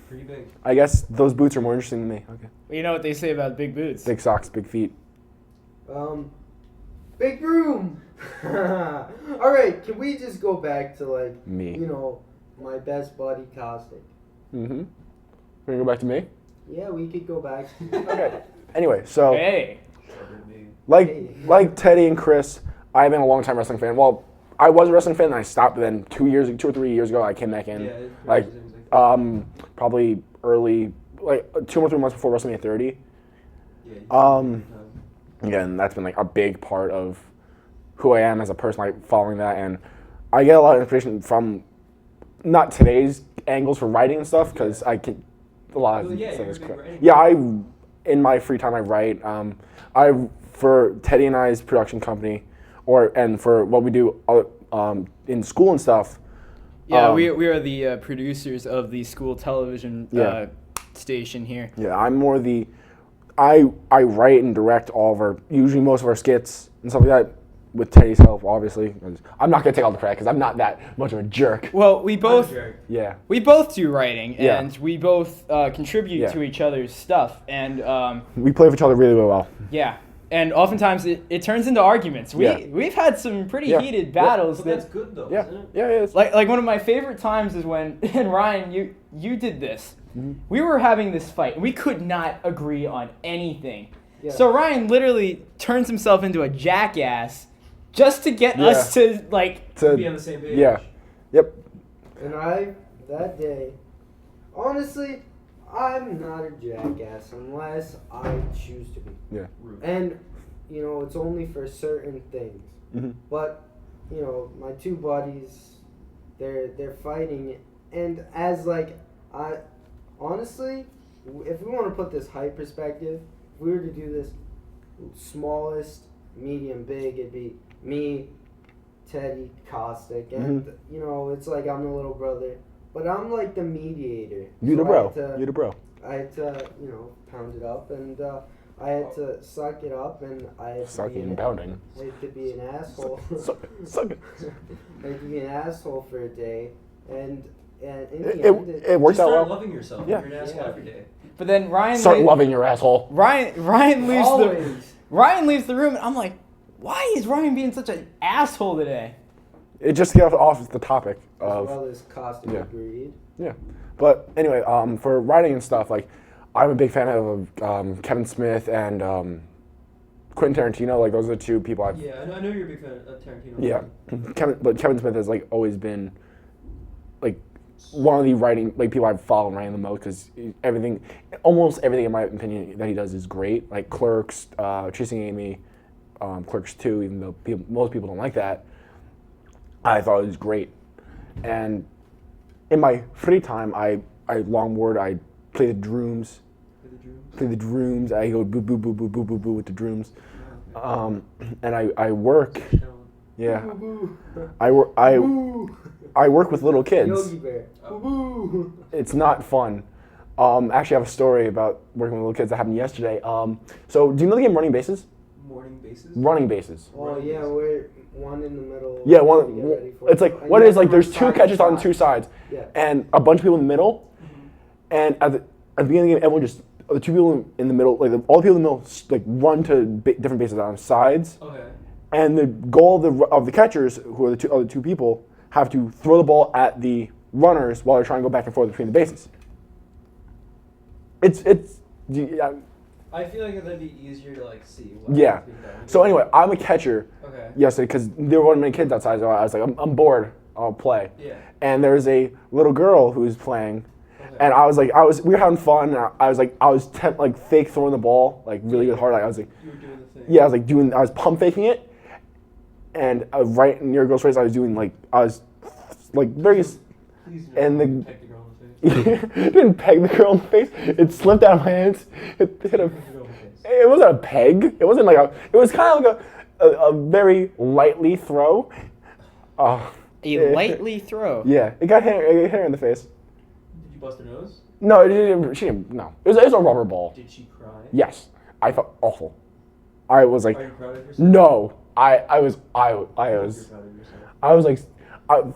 Pretty big. I guess those boots are more interesting than me. Okay. Well, you know what they say about big boots. Big socks, big feet. Big room. All right, can we just go back to like Me. my best buddy Kostic? Mm-hmm. We're gonna go back to me. Yeah, we could go back. To Okay. Anyway, so Hey. like Teddy and Chris, I've been a long time wrestling fan. Well, I was a wrestling fan, and I stopped. But then 2 or 3 years ago, I came back in. Yeah, it's Like, crazy. probably early, like 2 or 3 months before WrestleMania 30. Yeah, Yeah, and that's been like a big part of who I am as a person, like following that, and I get a lot of inspiration from not today's angles for writing and stuff, because I can a lot of Well, yeah, stuff you're a is big correct. writer. Yeah, in my free time I write. I for Teddy and I's production company, and for what we do in school and stuff. Yeah, we are the producers of the school television Yeah. station here. Yeah, I'm more the. I write and direct all of our, usually most of our skits and stuff like that, with Teddy's help, obviously. I'm not gonna take all the credit because I'm not that much of a jerk. Well, we both Yeah. do writing, Yeah. and we both contribute Yeah. to each other's stuff, and We play with each other really well. yeah. And oftentimes it turns into arguments. Yeah. We've had some pretty Yeah. heated Yeah. battles. But that, that's good though, Yeah. isn't it? Yeah, it is. like one of my favorite times is when and Ryan, you did this. Mm-hmm. We were having this fight. We could not agree on anything. Yeah. So Ryan literally turns himself into a jackass just to get us to like. To be on the same page. Yeah. Yep. And that day, honestly, I'm not a jackass unless I choose to be. Yeah. Rude. And, it's only for certain things. Mm-hmm. But, my two buddies, they're fighting. And as, honestly, if we want to put this height perspective, if we were to do this smallest, medium, big, it'd be me, Teddy, Kostic. And, it's like I'm the little brother. But I'm like the mediator. You the So bro. You the bro. I had to, pound it up, and I had to suck it up, and I had to Sucking be and pounding. I had to be an asshole. Suck it. I had to be an asshole for a day, and in the It end, it worked Just out start well. loving yourself. Yeah. You're an asshole Yeah. every day. But then Ryan Start loving your asshole. Ryan leaves always. Ryan leaves the room, and I'm like, why is Ryan being such an asshole today? It just got off the topic As of well as Kostic yeah. agreed. yeah. But anyway, for writing and stuff, like I'm a big fan of Kevin Smith and Quentin Tarantino. Like those are the two people I've. Yeah, I know you're a big fan of Tarantino. Yeah, Kevin Smith has like always been like one of the writing people I've followed writing the most, because almost everything in my opinion that he does is great. Like Clerks, Chasing Amy, Clerks 2, even though most people don't like that, I thought it was great. And in my free time, I longboard, I play the drums. I go boo boo boo boo boo boo boo with the drums. And I work. Yeah. I work with little kids. Yogi Bear. Woo-hoo. It's not fun. Actually, I have a story about working with little kids that happened yesterday. So do you know the game Running Bases? Morning bases. Running Bases. Oh yeah, we're one in the middle. Yeah, to one. get ready for It's it. like And what you it is have like. to run There's two side to catches on side. two sides, Yeah. and a bunch of people in the middle. And at the beginning of the game, everyone just the two people in the middle, all the people in the middle, run to different bases on sides. Okay. And the goal of the catchers, who are the other two people, have to throw the ball at the runners while they're trying to go back and forth between the bases. I feel like that'd be easier to see. What Yeah. being done. So anyway, I'm a catcher Okay. yesterday because there weren't many kids outside. So I was like, I'm bored. play. Yeah. And there's a little girl who's playing, Okay. and we were having fun. And I was fake throwing the ball like really hard. Like I was like, You were doing the thing. yeah, I was pump faking it, and right near a girl's face, I was very, Please and the- don't peck the girl in the face. it didn't peg the girl in the face. It slipped out of my hands. It hit a. Peck the girl in the face. It wasn't a peg. It wasn't it was kind of like a very lightly throw. A lightly throw. Yeah, it got hit her in the face. Did you bust her nose? No, it didn't. She didn't. No, it was a rubber ball. Did she cry? Yes, I felt awful. I was like, Are you proud of yourself? no. I was You're proud of yourself. like,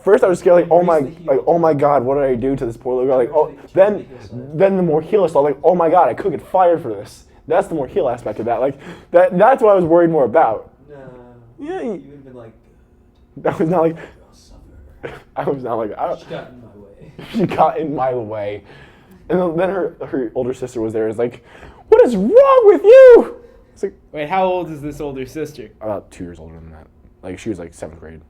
first I was scared, like, Embrace the heel. oh my god, what did I do to this poor little girl? Like, oh, Check then the heel side. the more heel stuff, like, oh my god, I could get fired for this. That's the more heel aspect of that. Like, that's what I was worried more about. No. Yeah, You would have been like, that was not like, I'll suffer. I was not like, She got in my way. she got in my way. And then her older sister was there. It's like, what is wrong with you? It's like, Wait, how old is this older sister? about 2 years older than that. Like, she was like 7th grade.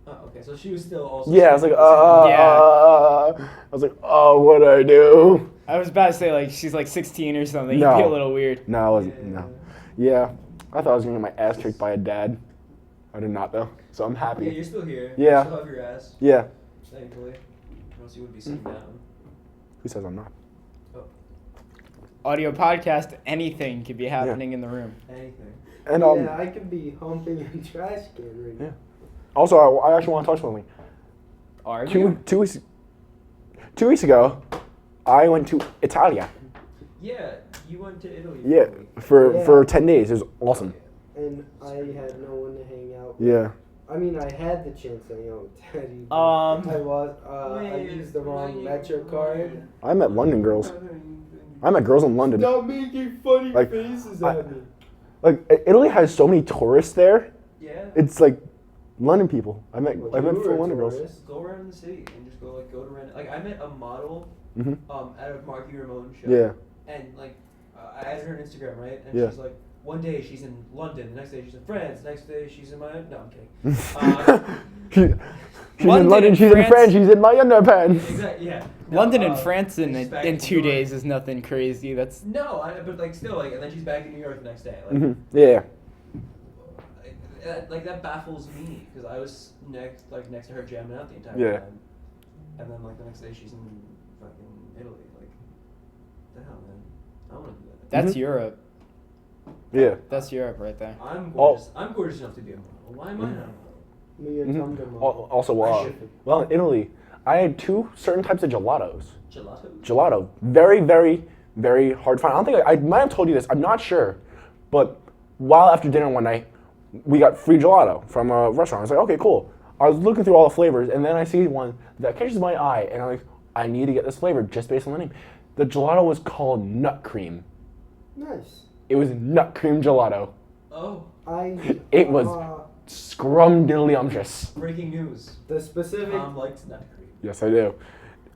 Oh, okay, so she was still also. Yeah, I was like, Yeah. I was like, oh, what do I do? I was about to say like she's like 16 or something. No. You'd be a little weird. No, I wasn't. No. Yeah, I thought I was gonna get my ass kicked by a dad. I did not though, so I'm Yeah, happy. you're still here. Yeah. You still have your ass, Yeah. thankfully. Or else you would be sitting Mm-hmm. down. Who says I'm not? Oh, Audio podcast, anything could be happening in the room. anything. And yeah, I could be humping a trash can right now. Yeah. Also, I actually want to touch something. Are you? 2 weeks ago, I went to Italia. Yeah, you went to Italy. Yeah, for a week. for 10 days. It was awesome. And I had no one to hang out with. Yeah. I mean, I had the chance to hang out with Teddy. but I used the wrong Metro card. I met London girls. I met girls in London. Stop making funny Like, faces I- at me. Like Italy has so many tourists there. Yeah. It's like London people. I met Well, four you were a London girls. tourist. Go around the city and just go to random. Like I met a model Mhm. at a Marky Ramone show. Yeah. And like I added her on Instagram, right? And Yeah. she's like, one day she's in London, the next day she's in France, the next day she's in my no, I'm kidding. She's London in London. and She's in France. France. She's in my underpants. Exactly. Yeah. London No, and France in she's back in New 2 York. days is nothing crazy. That's No, but like still like, and then she's back in New York the next day. Like, Mhm. Yeah. like that baffles me because I was next to her jamming out the entire Yeah. time, and then like the next day she's in fucking Italy. Like, what the hell, man? I want to do that. that's Mhm. Europe. Yeah. That's Europe right there. I'm Oh. gorgeous. I'm gorgeous enough to be a model. Why am I not a model? Me and Mhm. Tum Tum Mom. Also, I should. well, in Italy, I had 2 certain types of gelatos. Gelato. Gelato, very, very, very hard to find. I don't think I might have told you this. I'm not sure, but while after dinner one night, we got free gelato from a restaurant. I was like, okay, cool. I was looking through all the flavors, and then I see one that catches my eye, and I'm like, I need to get this flavor just based on the name. The gelato was called nut cream. Nice. It was nut cream gelato. Oh, It was scrumdiddlyumptious. breaking news. the specific. Tom likes nut cream. Yes, I do.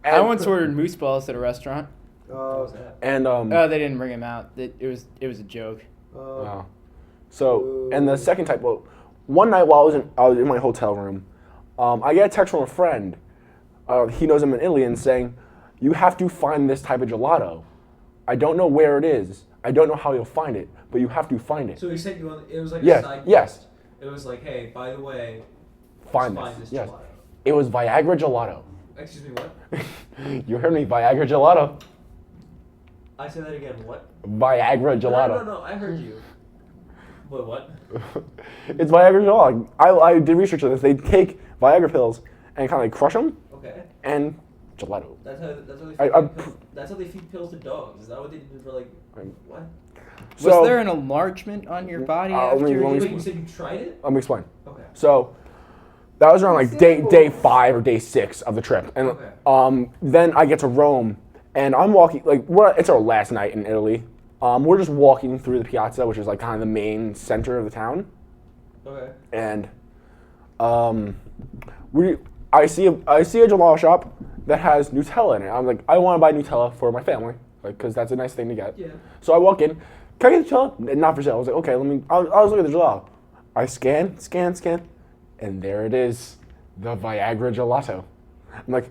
I once ordered moose balls at a restaurant. What was that? And Oh, they didn't bring them out. It was a joke. Wow. So, and the second type, well, one night while I was in my hotel room, I get a text from a friend. He knows I'm in Italy and saying, you have to find this type of gelato. I don't know where it is. I don't know how you'll find it, but you have to find it. So he sent you on. It was like Yes, a side yes. quest. It was like, hey, by the way, Find find this. this Yes. gelato. It was Viagra gelato. Excuse me, what? You heard me, Viagra gelato. I said that again. What? Viagra gelato. No, I heard you. Wait, what? It's Viagra gelato. I did research on this. They take Viagra pills and kind of like crush them Okay. and gelato. That's how they I- feed I'm pills. That's how they feed pills to dogs. Is that what they did for like? I'm- What? Was there an enlargement on your body let after me- you let me- Wait, you said you tried it? Let me explain. Okay. So that was around like day 5 or day 6 of the trip, and Okay. then I get to Rome, and I'm walking it's our last night in Italy. We're just walking through the piazza, which is like kind of the main center of the town, Okay. and I see a gelato shop that has Nutella in it. I'm like, I want to buy Nutella for my family, like because that's a nice thing to get. Yeah. So I walk in. Can I get Nutella? Not for sale. I was like, okay, I'll look at the gelato. I scan, and there it is. the Viagra gelato. I'm like,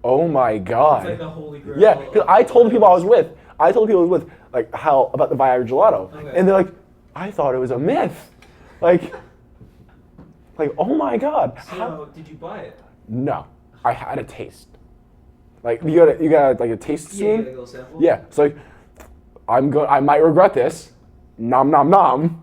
oh my god. It's like the holy grail. Yeah, because I told the people I was with, like how about the Viagra gelato, Okay. and they're like, I thought it was a myth, like oh my god. So, did you buy it? No, I had a taste. Like you got like a taste Yeah, like spoon. a little sample. Yeah, it's like I might regret this. Nom nom nom.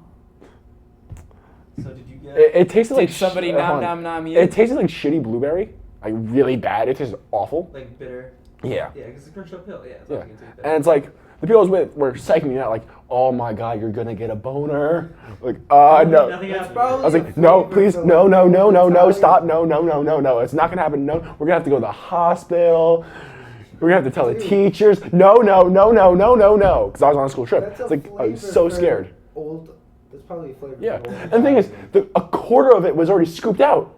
So did you get? It tasted like Did somebody hold nom on. nom nom you? It tasted like shitty blueberry, like really bad. It tasted awful. Like bitter. Yeah. Yeah, because it's a crunched up pill. Yeah. It's Yeah, like, it's and it's like the people I was with were psyching me out, like, "Oh my god, you're gonna get a boner!" Like, no. Nothing It's happened. probably I was a like, "No, flavor please, for, no, like, no, no, no, no, Italian. stop, no, no, no, no, no, it's not gonna happen. No, we're gonna have to go to the hospital. We're gonna have to tell the Dude. teachers. No, no, no, no, no, no, no." Because I was on a school trip. That's It's a like I was flavor so for scared. That's probably a flavor. Yeah, for old and the thing is, Italian. a quarter of it was already scooped out.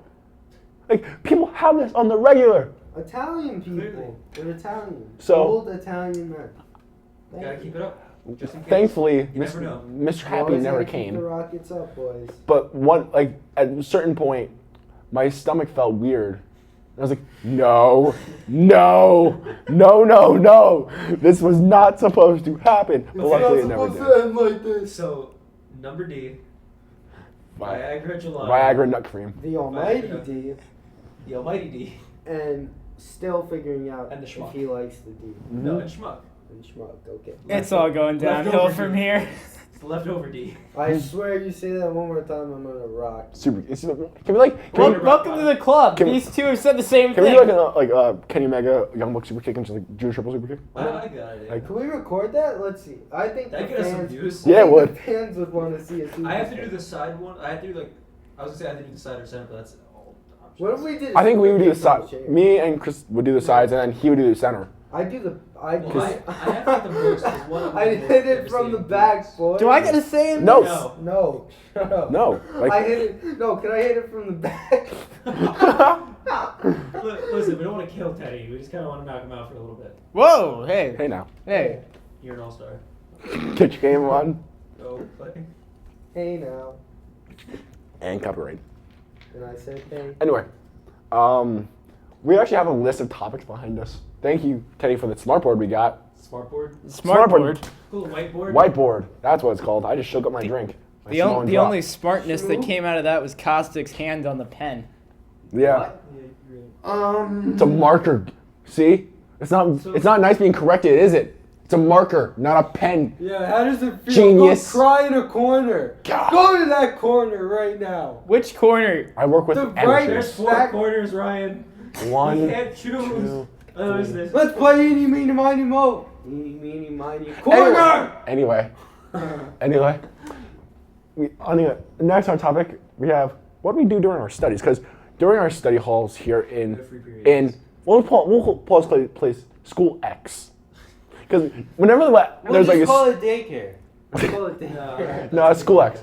Like people have this on the regular. Italian people. Clearly. They're Italian. So- Old Italian men. You gotta keep it up. Just in case. Thankfully, You never know. Mr. Happy Always never gotta keep came. the rockets up, boys. But at a certain point, my stomach felt weird. I was like, no, no, no, no, no. This was not supposed to happen. But luckily it never did. end like this. So, number D. Vi- Viagra gelato. Viagra nut cream. The almighty Viagra. D. The almighty D. And still figuring out And the if schmuck. he likes the D. No, and schmuck. And schmuck, okay. It's all going downhill Leftover from D. here. It's the leftover D. I swear you say that one more time, I'm gonna rock. Super. Can we like? Can we, Welcome to the club. Can we- These two have said the same can we thing. do like Kenny Omega Young Buck super kick and just like do a triple super kick? I like that idea. Like- Can we record that? Let's see. I think That the get us some fans. views. Yeah, I it think would. The fans would want to see us. I have to do the side one. I have to do like. I was gonna say I have to do the side or center, but that's all. What if we did? I think we would do the side. side. Me and Chris would do the sides, and then he would do the center. I do the. I Well, do. I have to get the most, 'cause one of them I is more hit it from the devastating back, things. boy. Do I get a say in No. this? No. No. Shut up. No, like- I hit it. No, can I hit it from the back? Listen, we don't want to kill Teddy. We just kind of want to knock him out for a little bit. Whoa, hey. Hey now, Hey. You're an all-star. get your game on Go play. Hey now. and copyright. And I said hey. Anyway, we actually have a list of topics behind us. Thank you, Teddy, for the smartboard we got. Smartboard. Smartboard. Cool whiteboard. Whiteboard. That's what it's called. I just shook up my drink. My The, Simone the drop. only smartness that True. came out of that was Kostic's hand on the pen. Yeah. What? Yeah, you're right. It's a marker. See? It's not nice being corrected, is it? It's a marker, not a pen. Yeah, how does it feel? Genius. Go cry in a corner. God. Go to that corner right now. Which corner? I work with The right- There's amateurs. four Back- corners, Ryan. One, You can't choose. two, Oh, is this? Let's play eeny, meeny, miny, mo. Eeny, meeny, miny, corner. Anyway, next on topic, we have what do we do during our studies? Because during our study halls here The free periods. we'll pause place school X. Because whenever there's like call a it daycare. We'll call it daycare. no, it's school X,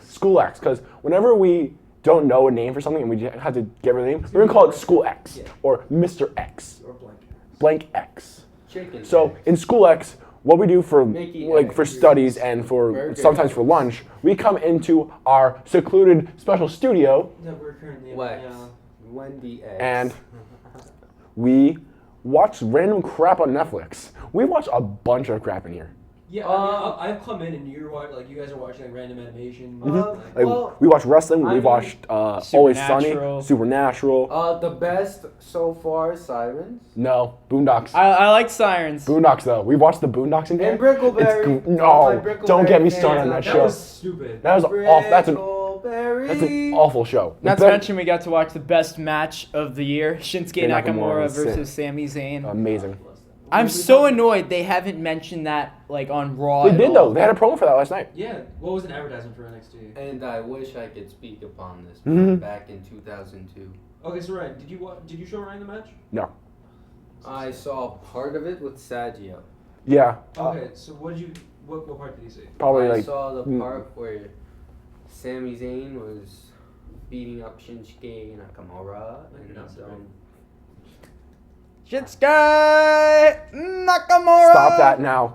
school X. Because whenever we don't know a name for something and we just have to get rid of the name, we're gonna call it school X Yeah. or Mr. X, Or blank. blank X. Chicken. So in school X, what we do for Mickey for X. studies and for Burger. sometimes for lunch, we come into our secluded special studio That we're currently in. Wax. Yeah. Wendy X. and we watch random crap on Netflix. We watch a bunch of crap in here. Yeah, I've come in and you guys are watching like random animation. Like Well, we watch wrestling. I We mean, watched Always Sunny, Supernatural. Supernatural. the best so far is Sirens. No, Boondocks. I like sirens. Boondocks though. We watched the Boondocks in here. And Brickleberry. It's no, My Brickleberry don't get me fans started on out that there. show. was stupid. That was awful. That's an Brickleberry. awful show. Not The to be- mention we got to watch the best match of the year, Shinsuke Nakamura Nakamura was versus sick. Sami Zayn. Amazing. I'm so annoyed they haven't mentioned that like on Raw. They at did all. though. They had a promo for that last night. Yeah. What was an advertisement for NXT? And I wish I could speak upon this Mhm. back in 2002. Okay, so Ryan, did you show Ryan the match? No. I saw part of it with Saggio. Yeah. Okay, so what part did he see? Probably I like saw the part where Sami Zayn was beating up Shinsuke Nakamura. Maybe And not so. Shinsuke Nakamura. stop that now.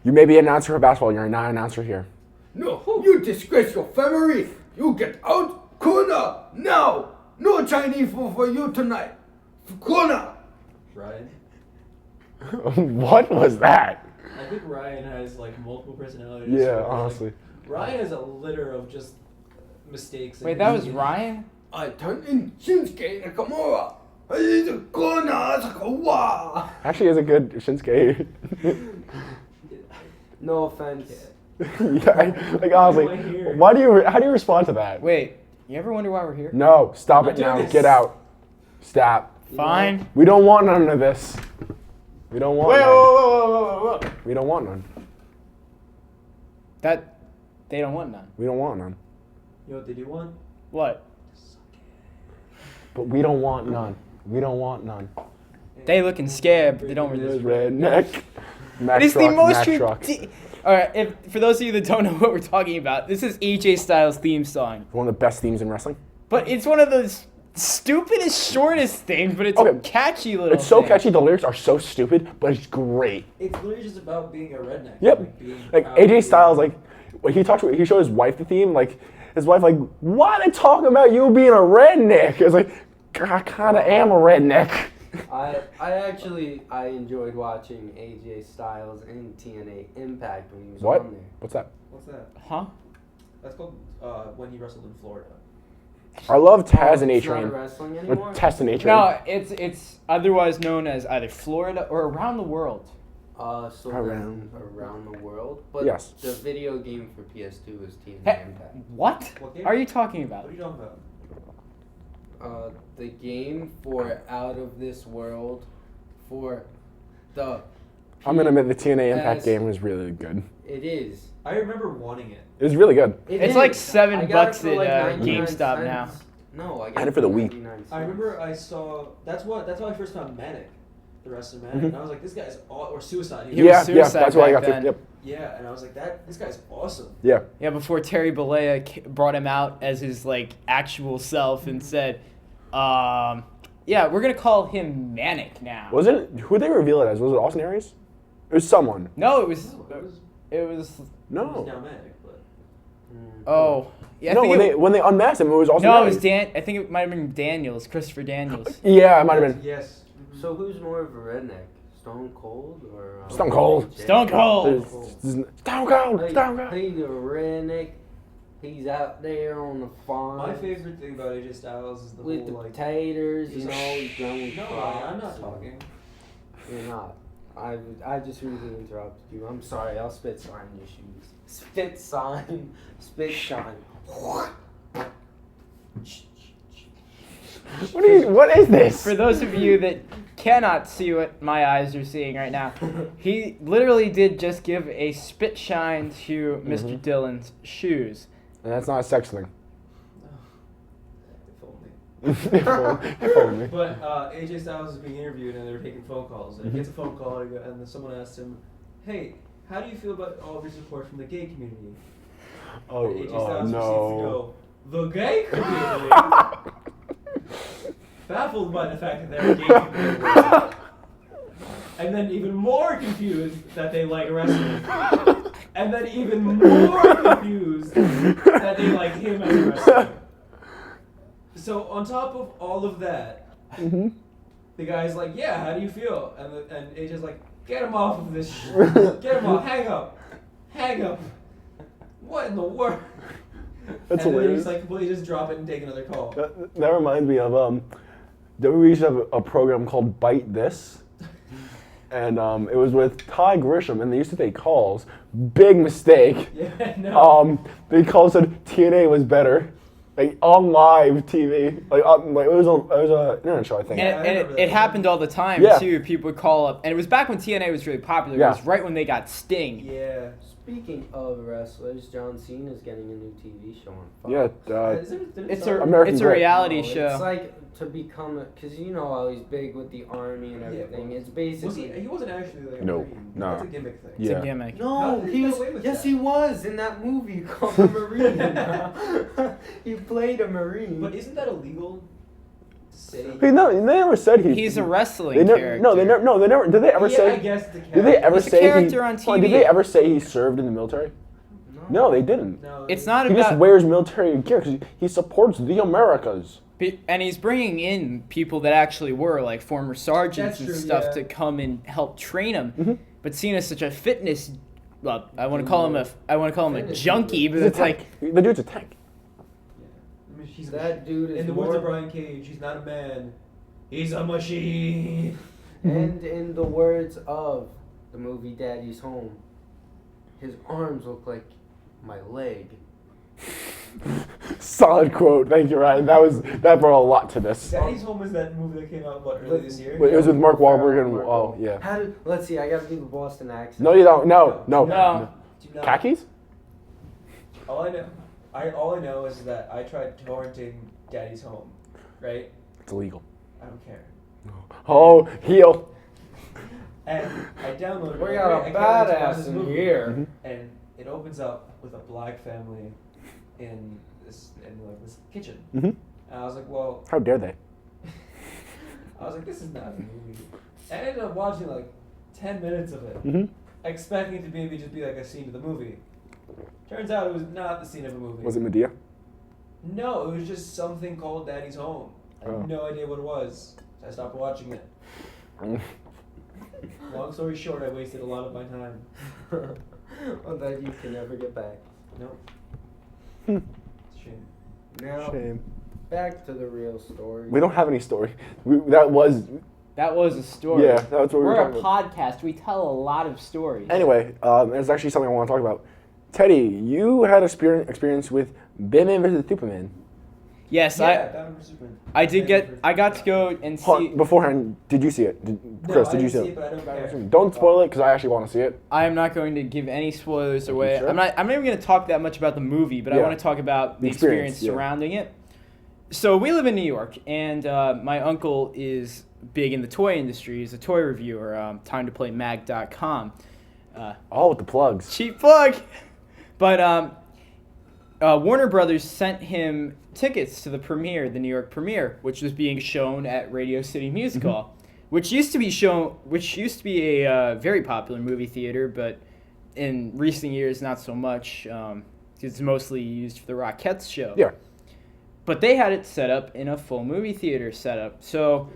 You may be an announcer for basketball. You're not an announcer here. No, you disgraceful femmery! You get out, Kuna! Now! No Chinese food for you tonight. Corner. Ryan. What was that? I think Ryan has like multiple personalities. Yeah, Like, honestly. Ryan has a litter of just mistakes. Wait, that was Ryan? I turned in Shinsuke Nakamura. He's a corner. Wow. Actually, is a good Shinsuke. No offense. Yeah, like honestly, Why here? how do you respond to that? Wait, you ever wonder why we're here? No, stop I'm it not now. doing this. Get out. Stop. Fine. We don't want none of this. We don't want none. Whoa. We don't want none. That, they don't want none. We don't want none. You know what they do want? What? But we don't want none. We don't want none. They looking scared, but they don't really. Redneck. Mac It is truck, the most Mac truck. All right, for those of you that don't know what we're talking about, this is AJ Styles' theme song. One of the best themes in wrestling. But it's one of those stupidest, shortest things, but it's Okay. a catchy little It's so thing. catchy. The lyrics are so stupid, but it's great. It's literally just about being a redneck. Yep. being Like proud of AJ being- Styles, like when he showed his wife the theme. Like his wife, like, why are they talking about you being a redneck? It's like, I kind of am a redneck. I enjoyed watching AJ Styles in TNA Impact when he was What? on there. What's that? What's that? Huh? That's called when he wrestled in Florida. I love Taz and It's not A-Train. wrestling Or anymore. Test and A-Train. No, it's otherwise known as either Florida or around the world. So Around. around the world. But Yes. the video game for PS2 was TNA Hey, Impact. what What game? are you talking about? What are you talking about? The game for Out of This World for the. I'm gonna admit the TNA Impact PS. game was really good. It is. I remember wanting it. It was really good. It It's is. like $7 I got it for at, like 99 GameStop now. cents. No, I got had it for the Wii. 99 cents. I remember I saw. That's how I first found Manic, the rest of Manic, Mhm. and I was like, this guy's or Suicide. He was Yeah, Suicide that's what I back got then. to. Yep. Yeah, and I was like, this guy's awesome. Yeah. Yeah, before Terry Bollea brought him out as his like actual self and said, yeah, we're gonna call him Manic now. Was it who they reveal it as? Was it Austin Aries? It was someone. No, it was. No, it was It was. now No. Manic, but Oh, yeah. I No, think when they unmasked him, it was Austin no, it Aries. was Dan. I think it might have been Daniels, Christopher Daniels. Yeah, it might have been. yes. So who's more of a redneck, Stone Cold or? Stone Cold. Stone Cold. Stone Cold. Stone Cold. He's a redneck. He's out there on the farm. My favorite thing about AJ Styles is the with whole the like. potatoes, he's you know, he's done with No, crops. I'm not talking. You're not. I just rudely interrupted you. I'm sorry. I'll spit sign your shoes. Spit sign. Spit sign. What is this? For those of you that cannot see what my eyes are seeing right now, he literally did just give a spit shine to Mr. Dillon's shoes. And that's not a sex thing. If only. If only. But AJ Styles is being interviewed and they were taking phone calls. And he gets a phone call and then someone asks him, "Hey, how do you feel about all of your support from the gay community?" Oh, And AJ oh Styles proceeds to no. go, "The gay community." Baffled by the fact that they're a gay community. And then even more confused that they like wrestling. And then even more confused that they like him as a wrestler. So on top of all of that, the guy's like, "Yeah, how do you feel?" And AJ's like, "Get him off of this shit. Get him off. Hang up. Hang up. What in the world?" That's and then hilarious. he's like, completely just drop it and take another call. That reminds me of WWE used to have a program called Bite This, and it was with Ty Grisham, and they used to take calls. Big mistake. Yeah, no. They called said TNA was better, like on live TV, like it was a internet show, I think. Yeah, I And remember it that. happened all the time Yeah. too. People would call up, and it was back when TNA was really popular. Yeah. It was right when they got Sting. Yeah. Speaking of wrestlers, John Cena's getting a new TV show on Fox. Yeah, Didn't It's start- a American it's a Great. reality No, show. It's like to become a, because you know how he's big with the army and Yeah, everything. well, It's Was basically. he wasn't actually like a No, Marine. no. That's a gimmick thing. It's Yeah. a gimmick. How No, did he he was. get away with Yes, that? he was in that movie called The Marine. He played a Marine. But isn't that illegal? To say. They never said he. He's a wrestling They character. no, they never. No, they never. Did they ever yeah, say? I guess the Did they ever He's a say character he? on Hold Did TV. they ever say he served in the military? No, they didn't. No, It's not He just about. wears military gear because he supports the Americas. And he's bringing in people that actually were like former sergeants That's and true, stuff yeah. to come and help train him. Mhm. But Cena's such a fitness. Well, I want to call him a Fitness junkie, but He's a it's like tank. The dude's a tank. I mean, he's That dude is in the words of more- Ryan Cage, he's not a man. He's a machine. And in the words of the movie Daddy's Home, his arms look like my leg. Solid quote. Thank you, Ryan. That brought a lot to this. Daddy's Home is that movie that came out early this year. It was with Mark Wahlberg and Mark oh Wahlberg. yeah. Let's see, I gotta do the Boston accent. No, you don't. No. No. Do not- Khakis? All I know is that I tried torrenting Daddy's Home, right? It's illegal. I don't care. Oh, heel. And I downloaded it. We like, got "Great, a I can't wait to watch badass this in movie." here. And it opens up with a black family in this kitchen. Mm-hmm. And I was like, well, How dare they? this is not a movie. And I ended up watching like 10 minutes of it, Mm-hmm. expecting it to maybe just be like a scene of the movie. Turns out it was not the scene of a movie. Was it Medea? No, it was just something called Daddy's Home. I had Oh. no idea what it was. So I stopped watching it. Long story short, I wasted a lot of my time. Well, that you can never get back. Nope. Hmm. It's a shame. Now, Shame. back to the real story. We don't have any story. That was a story. yeah. That's what we were We're talking a about. podcast. We tell a lot of stories. Anyway, it's actually something I want to talk about. Teddy, you had experience with Batman vs Superman. Yes, Yeah, Batman vs Superman. I did get. I got to go and see. Beforehand, did you see it? Chris, I did you didn't see it, but I don't care. Don't spoil it because I actually want to see it. I am not going to give any spoilers You away. sure? I'm not even going to talk that much about the movie, but I Yeah. want to talk about the The experience, experience yeah. surrounding it. So we live in New York, and my uncle is big in the toy industry. He's a toy reviewer. TimeToPlayMag.com. Oh, with the plugs. Cheap plug. But Warner Brothers sent him tickets to the premiere, the New York premiere, which was being shown at Radio City Music Hall, which used to be a very popular movie theater, but in recent years not so much. It's mostly used for the Rockettes show. Yeah. But they had it set up in a full movie theater setup. So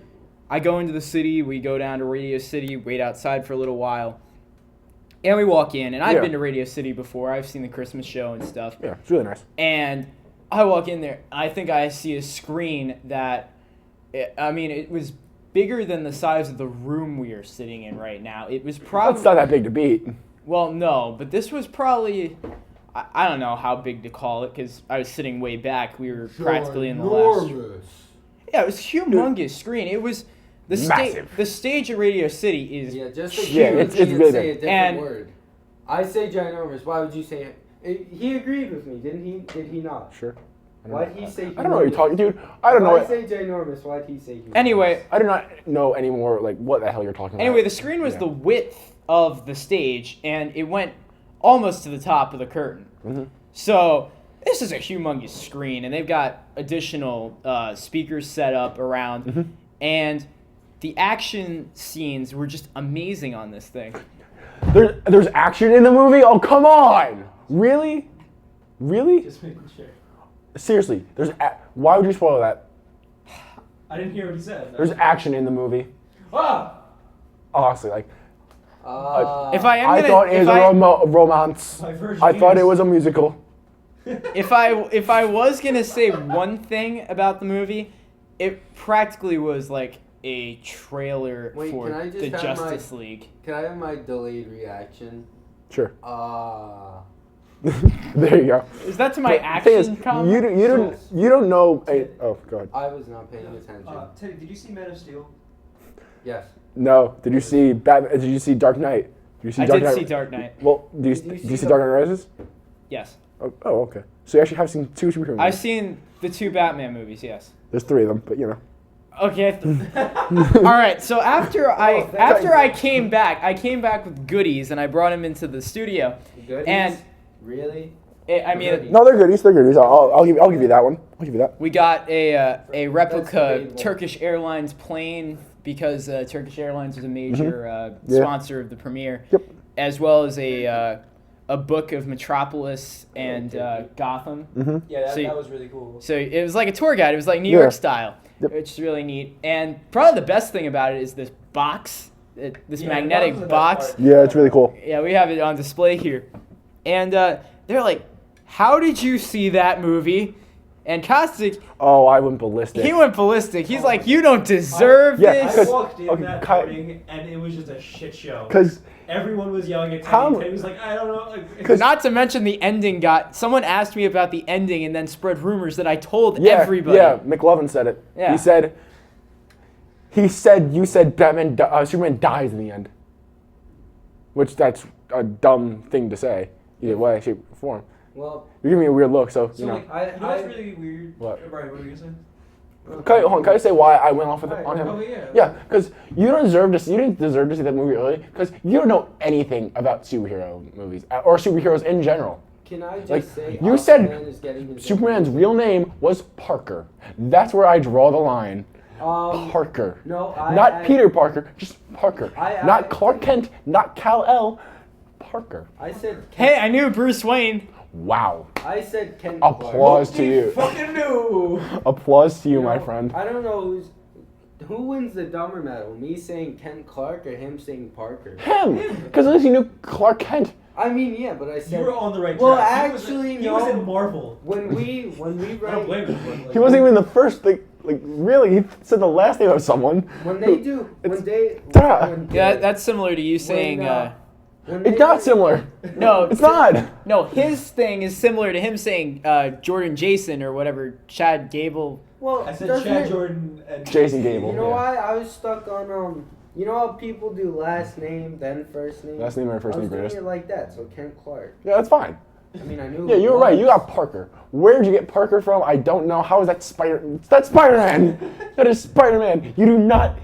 I go into the city, we go down to Radio City, wait outside for a little while. And we walk in, and I've Yeah. been to Radio City before. I've seen the Christmas show and stuff. Yeah, it's really nice. And I walk in there, I think I see a screen that, it was bigger than the size of the room we are sitting in right now. It was probably, That's not that big to beat. well, no, but this was probably, I don't know how big to call it, because I was sitting way back. We were practically in the last. Yeah, it was a humongous screen. It was the Massive. The stage at Radio City is Yeah, just a Yeah, huge, it's you really say a big. different And- word. I say ginormous. Why would you say it? He agreed with me, didn't he? Did he not? Sure. Why'd he say I don't know what you're humongous? talking, dude. I don't know. If I say ginormous, why'd he say humongous? anyway. I do not know anymore. Like what the hell you're talking about. Anyway, the screen was Yeah. the width of the stage, and it went almost to the top of the curtain. Mhm. So this is a humongous screen, and they've got additional speakers set up around, Mhm. and the action scenes were just amazing on this thing. There's action in the movie? Oh, come on! Really? Really? Just making sure. Seriously, why would you spoil that? I didn't hear what he said. There's action in the movie. Ah! Honestly, like If I am I gonna, thought it if was I, a romance. My virgin I thought it ears. was a musical. if I was gonna say one thing about the movie, it practically was like a trailer Wait, for can I just the have Justice my- League. Can I have my delayed reaction? Sure. There you go. Is that to my The thing is, action comment? you don't know. Oh God. I was not paying attention. Teddy, did you see Man of Steel? Yes. No. Did you see Batman? Did you see Dark Knight? Did you see I Dark did Knight? see Dark Knight. Well, Did you did see you see the- Dark Knight Rises? Yes. Oh, okay. So you actually have seen two superhero movies. I've seen the two Batman movies, yes. There's three of them, but you know. Okay. All right. So after I thanks. came back with goodies, and I brought him into the studio. Goodies? And- Really? I mean, Goodies. No, they're goodies. They're goodies. I'll give you that one. I'll give you that. we got a replica debatable. Turkish Airlines plane because Turkish Airlines is a major Yeah. sponsor of the premiere, Yep. as well as a a book of Metropolis and Gotham. Yeah, So you- that was really cool. So it was like a tour guide. It was like New Yeah. York style, Yep. which is really neat. And probably the best thing about it is this box, this Yeah, magnetic that was the best box. part. Yeah, it's really cool. Yeah, we have it on display here. And they're like, how did you see that movie? And Kostic, Oh, I went ballistic. he went ballistic. He's like, you don't deserve Yeah, I this. because- walked in okay, that Kai- morning and it was just a shit show. Because Everyone was yelling at How- Teddy. Teddy was like, I don't know. Like, Not to mention the ending someone asked me about the ending and then spread rumors that I told yeah, everybody. yeah, McLovin said it. Yeah. You said Superman dies in the end, which that's a dumb thing to say. Either way, shape, or form. Well, You're giving me a weird look, so so you know. like, I- you know what's really weird? What? Brian, what were you gonna say? Can I say why I went off with it on him? Oh yeah. Yeah, because you didn't deserve to see that movie early, because you don't know anything about superhero movies or superheroes in general. can I just Like, say you said Aquaman is getting his Superman's own real name was Parker. That's where I draw the line. movie? Parker. No, Not Peter Parker, just Parker. I- Not Clark Kent, not Kal-El. Parker. I said. Hey, I knew Bruce Wayne. Wow. I said Ken. Applause Clark. to you. Fucking knew. Applause to you, my know, friend. I don't know who wins the dumber medal, me saying Ken Clark or him saying Parker. Him! Because at least you knew Clark Kent. I mean, yeah, but I said You were on the right track. Well, He was- actually, he was no. in Marvel. when we I don't write blame him. But, like, He wasn't even the first, like really, he said the last name of someone. when they do when It's- they Duh. when Yeah, that's similar to you saying. when It's they not write- similar. No, It's not. No, his thing is similar to him saying Jordan Jason or whatever, Chad Gable. Well, I said doesn't Chad it- Jordan and Jason Gable. You know Yeah. why I was stuck on you know how people do last name then first name. Last name or first I was name doing greatest. it like that, so Ken Clark. Yeah, that's fine. I mean, I knew. Yeah, who you were it right. You was. got Parker. Where did you get Parker from? I don't know. How is that That's Spider-Man. That is Spider-Man. You do not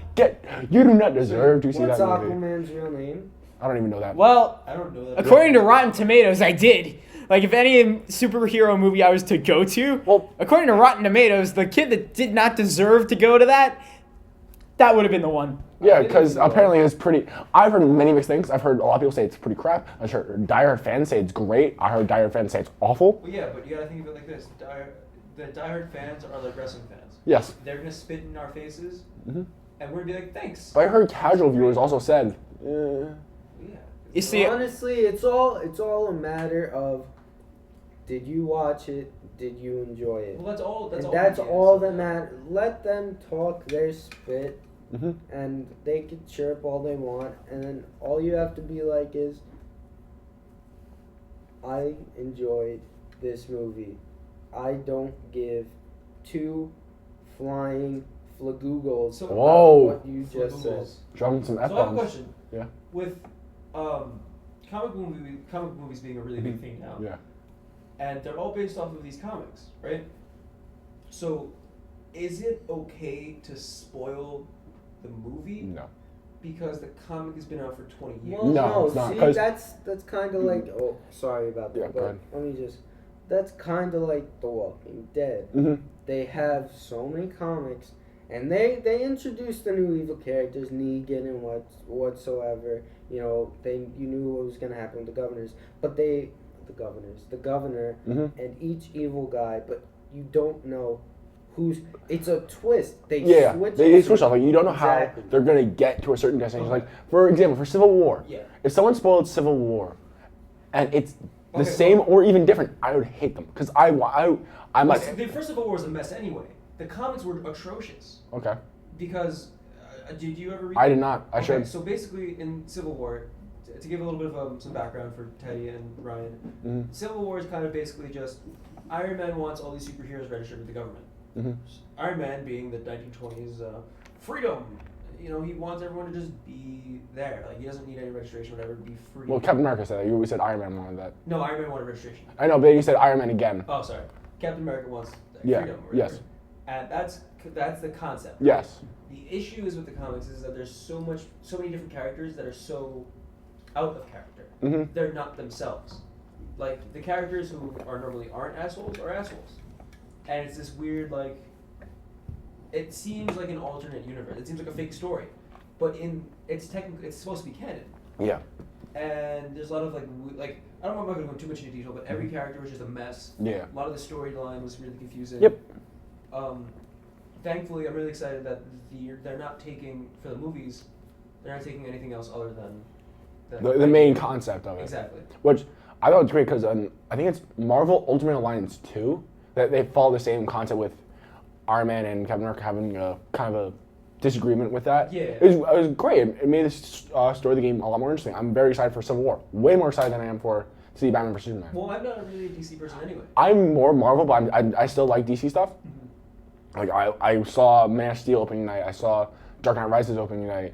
deserve to see What's that movie. Aquaman's real name? I don't even know that. Well, I don't know that. according to Rotten Tomatoes, I did. Like, if any superhero movie I was to go to, Well- according to Rotten Tomatoes, the kid that did not deserve to go to that would have been the one. Yeah, because apparently it's pretty. I've heard many mixed things. I've heard a lot of people say it's pretty crap. I've heard diehard fans say it's great. I heard diehard fans say it's awful. Well, yeah, but you gotta think of it like this: the diehard fans are like wrestling fans. Yes. They're gonna spit in our faces, Mhm. and we're gonna be like, "Thanks." But I heard casual viewers also said, Yeah. You see, Honestly, it's all a matter of did you watch it? Did you enjoy it? Well, that's all. That's and all. that's we can all say. that matters. Let them talk their spit, Mhm. and they can chirp all they want, and then all you have to be like is, I enjoyed this movie. I don't give two flying flagoogles So- about Whoa. what you just said. Googles. dropping some So I have a F-bombs. question. Yeah. With comic movies being a really big thing now, Yeah. and they're all based off of these comics, right? So, is it okay to spoil the movie No. because the comic has been out for 20 years? Well, No, no, it's not, see, 'cause- that's kind of like. Oh, sorry about that. Yeah, go but ahead. let me just. That's kind of like The Walking Dead. hmm They have so many comics, and they introduced the new evil characters, Negan and whatsoever. You know, you knew what was gonna happen with the governors, but the governor, hmm and each evil guy, but you don't know who's. It's a twist. They Yeah, switch. they switch off. Like, you don't know Exactly. how they're gonna get to a certain destination. Like, for example, for Civil War, Yeah. if someone spoiled Civil War, and it's the Okay, same well- or even different, I would hate them because I'm like, The first Civil War was a mess anyway. The comics were atrocious okay, because did you ever read? I did not. I Okay, should. so basically, in Civil War, to give a little bit of some background for Teddy and Ryan, Mhm. Civil War is kind of basically just Iron Man wants all these superheroes registered with the government. Mhm. Iron Man being the 1920s freedom. You know, he wants everyone to just be there. Like, he doesn't need any registration, whatever, to be free. Well, Captain America said that. You always said Iron Man wanted that. No, Iron Man wanted registration. I know, but you said Iron Man again. Oh, sorry. Captain America wants Yeah, freedom. Or yes. whatever. And that's the concept. Yes. The issue is with the comics is that there's so many different characters that are so out of character. hmm They're not themselves. Like, the characters who are normally aren't assholes are assholes. And it's this weird, like, it seems like an alternate universe. It seems like a fake story. But it's supposed to be canon. Yeah. and there's a lot of like I don't know if I'm going to go too much into detail, but every character was just a mess. Yeah. A lot of the storyline was really confusing. Yep. Thankfully, I'm really excited that they're not taking for the movies. They're not taking anything else other than The main concept of it. Exactly. Which I thought was great because I think it's Marvel Ultimate Alliance 2 that they follow the same concept with Iron Man and Captain America having a kind of a disagreement with that. Yeah. It was great. It made this story of the game a lot more interesting. I'm very excited for Civil War. Way more excited than I am for to see Batman vs Superman. Well, I'm not really a DC person anyway. I'm more Marvel, but I still like DC stuff. Like I saw Man of Steel opening night. I saw Dark Knight Rises opening night.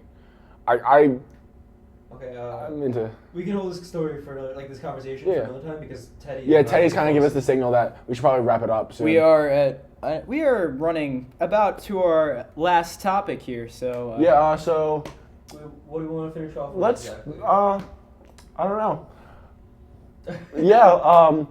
Okay. I'm into. We can hold this story for another, this conversation Yeah. for another time because Teddy. Yeah, Teddy's kind of give us the signal that we should probably wrap it up soon. We are running about to our last topic here, so. Yeah. So What do we want to finish off with? let's. Exactly? I don't know. Yeah.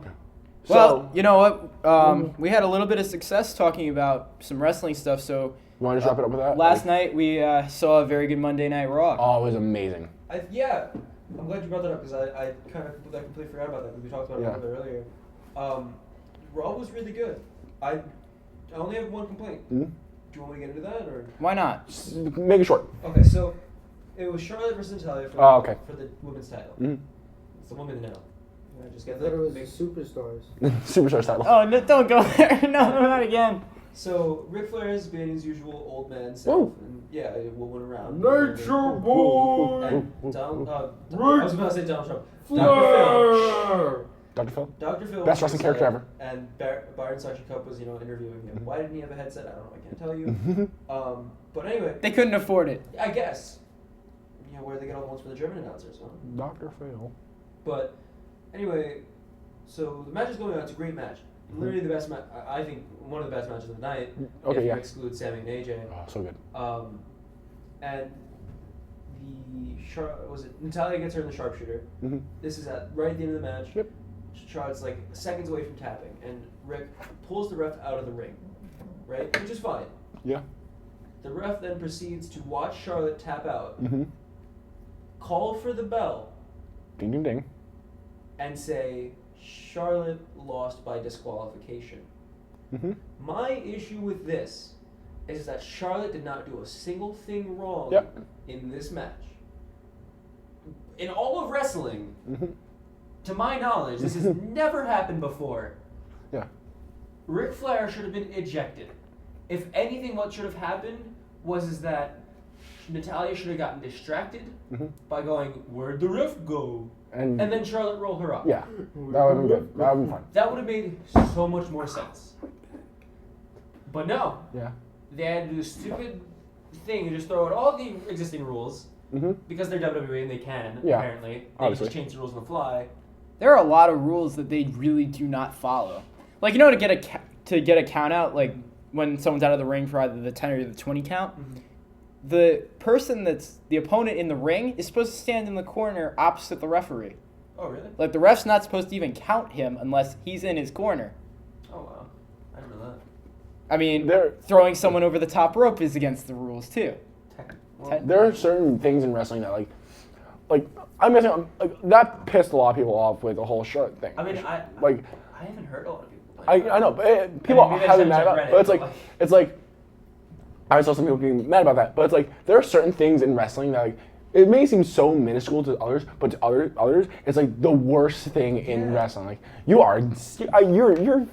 Well, you know what? We had a little bit of success talking about some wrestling stuff. So You want to just wrap it up with that? last night we saw a very good Monday Night Raw. Oh, it was amazing. Yeah, I'm glad you brought that up because I completely forgot about that because we talked about it a little bit earlier. Raw was really good. I only have one complaint. Mm-hmm. Do you want me to get into that or? Why not? Make it short. Okay, so it was Charlotte versus Natalia for, Oh, okay. for the women's title. Mm-hmm. It's the women now. I just I get thought it was that. the Superstars. Superstar title. Oh, no, don't go there! No, not again. So Ric Flair has been his usual old man Woo. self, and yeah, it went around. Nature Boy! And Donald, I was about to say Donald Trump. Dr. Phil. Dr. Phil. Dr. Phil. Best was wrestling character ever. And Byron Sacha Cup was, interviewing him. Why didn't he have a headset? I don't know. I can't tell you. But anyway, They couldn't afford it. I guess. Where they get all the ones for the German announcers, huh? Dr. Phil. But anyway, so the match is going on. It's a great match. Literally the best match. I think one of the best matches of the night. Okay, if yeah. you exclude Sammy and AJ. Oh, so good. And Natalia gets her in the sharpshooter. Mm-hmm. This is right at the end of the match. Yep. Charlotte's seconds away from tapping, and Rick pulls the ref out of the ring, right? Which is fine. Yeah. The ref then proceeds to watch Charlotte tap out, Mm-hmm. call for the bell, Ding, ding, ding. and say Charlotte lost by disqualification. Mm-hmm. My issue with this is that Charlotte did not do a single thing wrong Yep. in this match. In all of wrestling, Mm-hmm. to my knowledge, this has never happened before. Yeah. Ric Flair should have been ejected. If anything, what should have happened was that Natalia should have gotten distracted by going, "Where'd the ref go?" And And then Charlotte roll her up. yeah, that would have been good. That would have been fun. That would have made so much more sense. But no, Yeah. they had to do a stupid thing and just throw out all the existing rules Mm-hmm. because they're WWE and they can, Yeah, apparently. They obviously. just change the rules on the fly. There are a lot of rules that they really do not follow. Like, to get a count out, like when someone's out of the ring for either the 10 or the 20 count, the person that's the opponent in the ring is supposed to stand in the corner opposite the referee. Oh, really? Like, the ref's not supposed to even count him unless he's in his corner. Oh, wow. I didn't know that. I mean, There- throwing someone over the top rope is against the rules, too. There are certain things in wrestling that I'm guessing that pissed a lot of people off with the whole shirt thing. I mean, I haven't heard a lot of people complain. I know, but people maybe I have been sent mad it on about it. Reddit, But but it's like I saw some people being mad about that. But it's like there are certain things in wrestling that it may seem so minuscule to others, but to others, it's like the worst thing in wrestling. Like you're.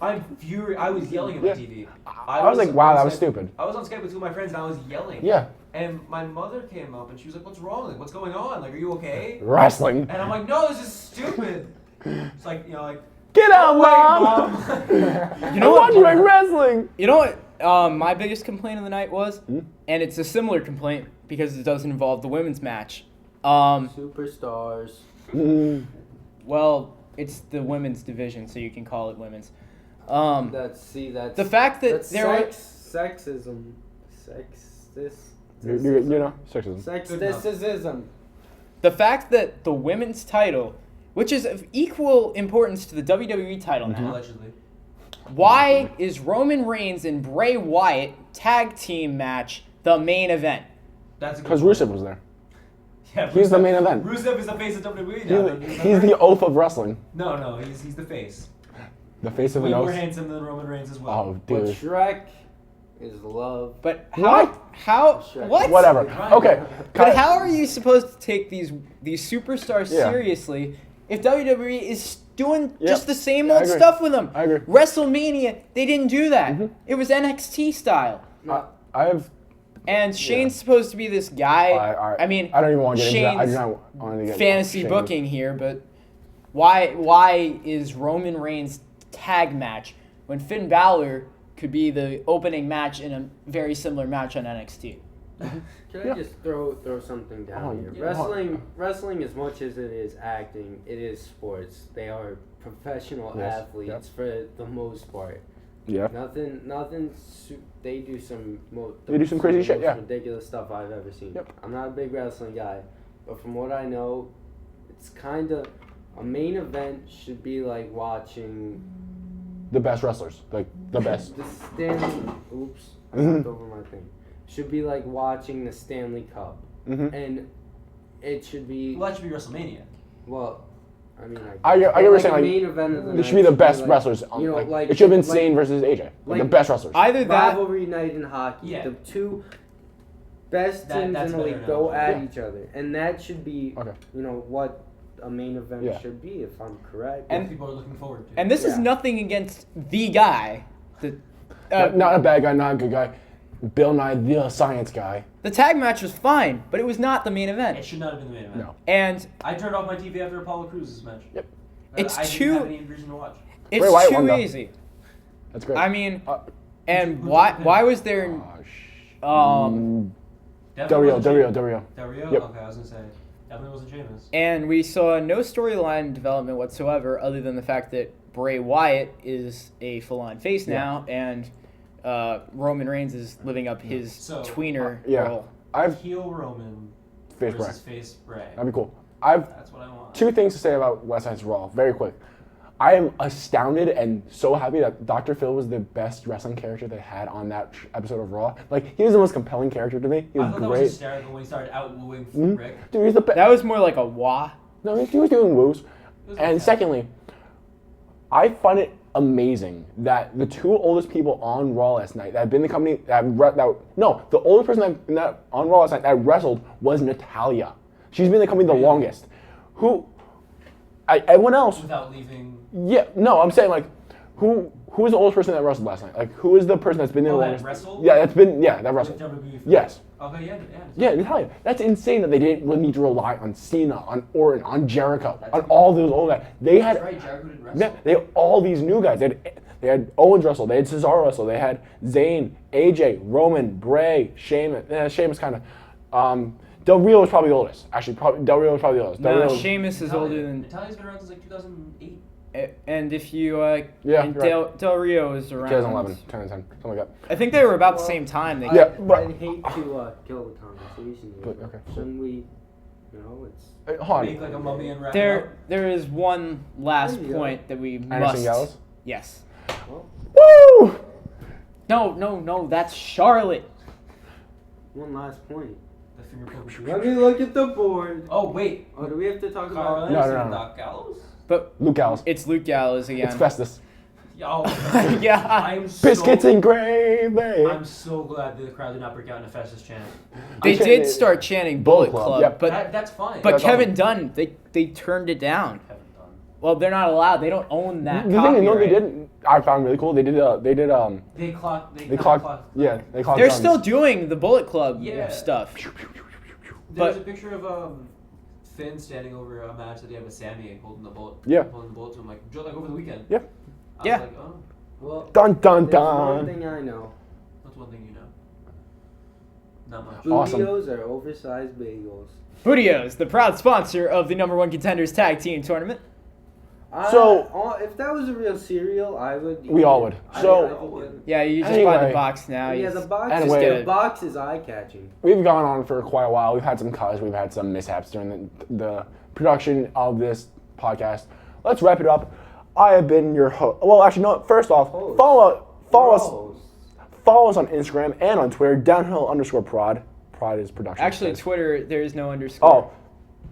I'm furious. I was yelling at my Yeah. TV. I was like, wow, that was stupid. I was on Skype with two of my friends and I was yelling. Yeah. And my mother came up and she was like, "What's wrong? Like, what's going on? Like, are you okay?" Wrestling. And I'm like, "No, this is stupid." It's like, Get out, "Oh, mom! wait, You know I'm what? watching my wrestling. You know what my biggest complaint of the night was? And it's a similar complaint because it doesn't involve the women's match. Superstars. Well, it's the women's division, so you can call it women's. That's The fact that that's there were... sexism. Sexist. Sexism. Sexism. The fact that the women's title, which is of equal importance to the WWE title now, allegedly. why is Roman Reigns and Bray Wyatt tag team match the main event? That's a good Because point. Rusev was there. Yeah, He's the main event. Rusev is the face of WWE now. He's the oath of wrestling. No, he's the face. The face of Way an more oath. handsome than Roman Reigns as well. Oh, But dude. Shrek is love. But What? how Shrek. what? Whatever. Okay. But how are you supposed to take these superstars Yeah. seriously if WWE is doing Yep. just the same I old agree. stuff with them? I agree. WrestleMania, they didn't do that. It was NXT style. I have. And Shane's supposed to be this guy. I mean, I don't even want to get into that. I do Shane's not want to get fantasy Shane. booking here, but why is Roman Reigns' tag match when Finn Balor could be the opening match in a very similar match on NXT? Can I just throw something down here? Yeah. Wrestling, as much as it is acting, it is sports. They are professional Yes. athletes for the most part. Yeah. Nothing. They do some. They do some crazy shit, most yeah. ridiculous stuff I've ever seen. Yep. I'm not a big wrestling guy, but from what I know, it's kind of a main event should be like watching The best wrestlers, like the best. the Stanley. Oops, I knocked over my thing. Should be like watching the Stanley Cup, and it should be Well, that should be WrestleMania. well. I mean, I get what you're saying, like, main event of the It night should be the best like, wrestlers. You know, Like, it should have been like, Zayn versus AJ. Like, the like- best wrestlers. Either that, rivalry night in hockey. Yeah. The two best That's teams in the better league now. go at Yeah. each other, and that should be, Okay. you know, what a main event Yeah. should be, if I'm correct. And- People are looking forward to. and this is Yeah. nothing against the guy. Not a bad guy, not a good guy. Bill Nye, the science guy. The tag match was fine, but it was not the main It event. should not have been the main event. No. And I turned off my TV after Apollo Crews' match. Yep. It's I too- didn't have any reason to watch. it's Bray Wyatt too won, though. easy. That's great. I mean, Uh, and who's why the why was there Definitely wasn't Del Sheamus. Rio. Del Rio? Yep. Okay, I was gonna say definitely wasn't Sheamus. and we saw no storyline development whatsoever other than the fact that Bray Wyatt is a full-on face now and Roman Reigns is living up his So, tweener Yeah. role. I've Heel Roman face versus Bray. face Bray. That'd be cool. I've That's what I want. two things to say about West Side's Raw, very quick. I am astounded and so happy that Dr. Phil was the best wrestling character they had on that episode of Raw. Like, he was the most compelling character to me. He I was thought that was great. hysterical when he started out wooing Mhm. Rick. Dude, he's the best. That was more like a wah. No, he was doing woos. It was And okay. secondly, I find it amazing that the two oldest people on Raw last night that have been in the company the oldest person on Raw last night that wrestled was Natalya. She's been in the company the Really? longest. Everyone else, Without leaving. yeah, no, I'm saying like, who is the oldest person that wrestled last night? Like, who is the person that's been there Oh, the that longest? wrestled? That wrestled. With WWE. Yes. Okay, yeah. Yeah, Natalya. That's insane that they didn't really need to rely on Cena, on Orton, on Jericho, on all those old guys. They had That's right, Jericho didn't wrestle. yeah, they had all these new guys. They had Owens wrestle, they had Cesaro wrestle, they had Zayn, AJ, Roman, Bray, Sheamus. Sheamus kind of. Del Rio was probably the oldest. Actually, Del Rio was probably the oldest. Del No, Rio- Sheamus is older than. Natalya's been around since like 2008. And if you Yeah, and you're Del Rio is around 2011, 2010, something like that. I think they were about the same time. They Yeah, but- I'd hate to kill the conversation here, But, okay. shouldn't we, you know, it's... Hold Make on. like a mummy and wrap it up. there is one last There you go. point that we Anderson must. Gallows? Yes. Well, Woo! No, that's Charlotte. one last point. The finger poke. Let me look at the board. Oh wait, Oh, do we have to talk Carl about... No, Anderson, no, no. Doc Gallows. But Luke Gallows. it's Luke Gallows again. It's Festus. Yo, Yeah. I'm so, Biscuits and gravy. I'm so glad the crowd did not break out in a Festus chant. They I'm sure did they- start chanting Bullet Club, yep. but That's fine. but That's Kevin awesome. Dunn, they turned it down. Kevin Dunn. Well, they're not allowed. They don't own that. The thing is, no, they copyright. didn't. I found really cool. They did. They clocked. They kinda clocked. Yeah, they clocked. They're guns. still doing the Bullet Club Yeah. stuff. There's But- a picture of Finn standing over a match that he had with Sammy holding the bullet. Yeah. Holding the bullet to him like over the weekend. Yeah. I was Yeah. like, oh, Well, Dun dun there's one dun. thing I know. that's one thing you know. Not much. Awesome. Burritos are oversized bagels. Bootios, the proud sponsor of the #1 Contenders Tag Team Tournament. If that was a real cereal, I would. We eat all it. would. I So- would get it. Yeah, you just buy Anyway. the box now. Yeah, You the just- box. Anyway. get The it. box is eye-catching. We've gone on for quite a while. We've had some cuts. We've had some mishaps during the production of this podcast. Let's wrap it up. I have been your host. Well, actually, no. First off, Host. follow us Gross. Follow us on Instagram and on Twitter, _prod. Prod is production. Actually, guys. Twitter, there is no underscore. Oh,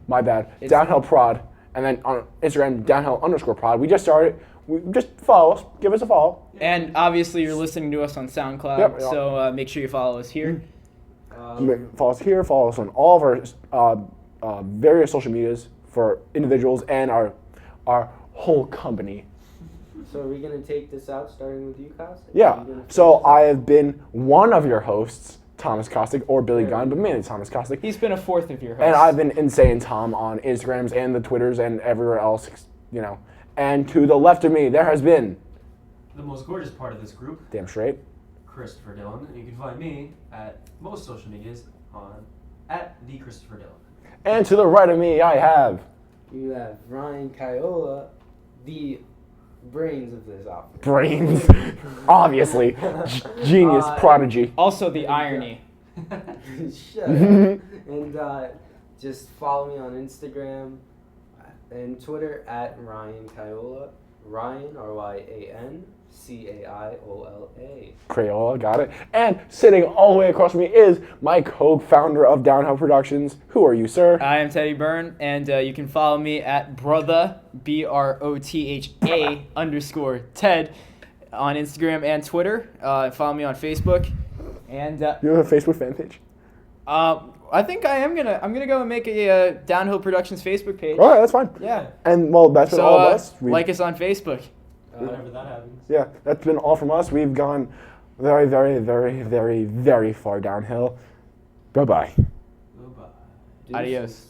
My bad. It's- Downhill Prod. And then on Instagram, downhill_prod. We just started. Just follow us. Give us a follow. And obviously, you're listening to us on SoundCloud, Yep. so make sure you follow us here. Follow us here. Follow us on all of our various social medias for individuals and our whole company. So are we gonna take this out, starting with you, Kostic? Yeah. So I have been one of your hosts, Thomas Kostic, or Billy Gunn, but mainly Thomas Kostic. He's been a fourth of your hosts. And I've been Insane Tom on Instagrams and the Twitters and everywhere else, And to the left of me, there has been, The most gorgeous part of this group, damn straight, Christopher Dillon, and you can find me at most social medias on @TheChristopherDillon. and to the right of me, I have You have Ryan Caiola, the brains of this operation. brains, obviously, genius, prodigy. Also, the irony. Shut up. And just follow me on Instagram and Twitter at Ryan Caiola. Ryan, RyanCaiola. Crayola, got it. And sitting all the way across from me is my co-founder of Downhill Productions. Who are you, sir? I am Teddy Byrne, and you can follow me at brotha, BROTHA_Ted on Instagram and Twitter. Follow me on Facebook. And You have a Facebook fan page? I think I'm gonna go and make a Downhill Productions Facebook page. All right, that's fine. Yeah. And, well, that's been So all of us. like us on Facebook. Whenever that happens. Yeah, that's been all from us. We've gone very, very, very, very, very far downhill. Bye-bye. Bye-bye. Deuces. Adios.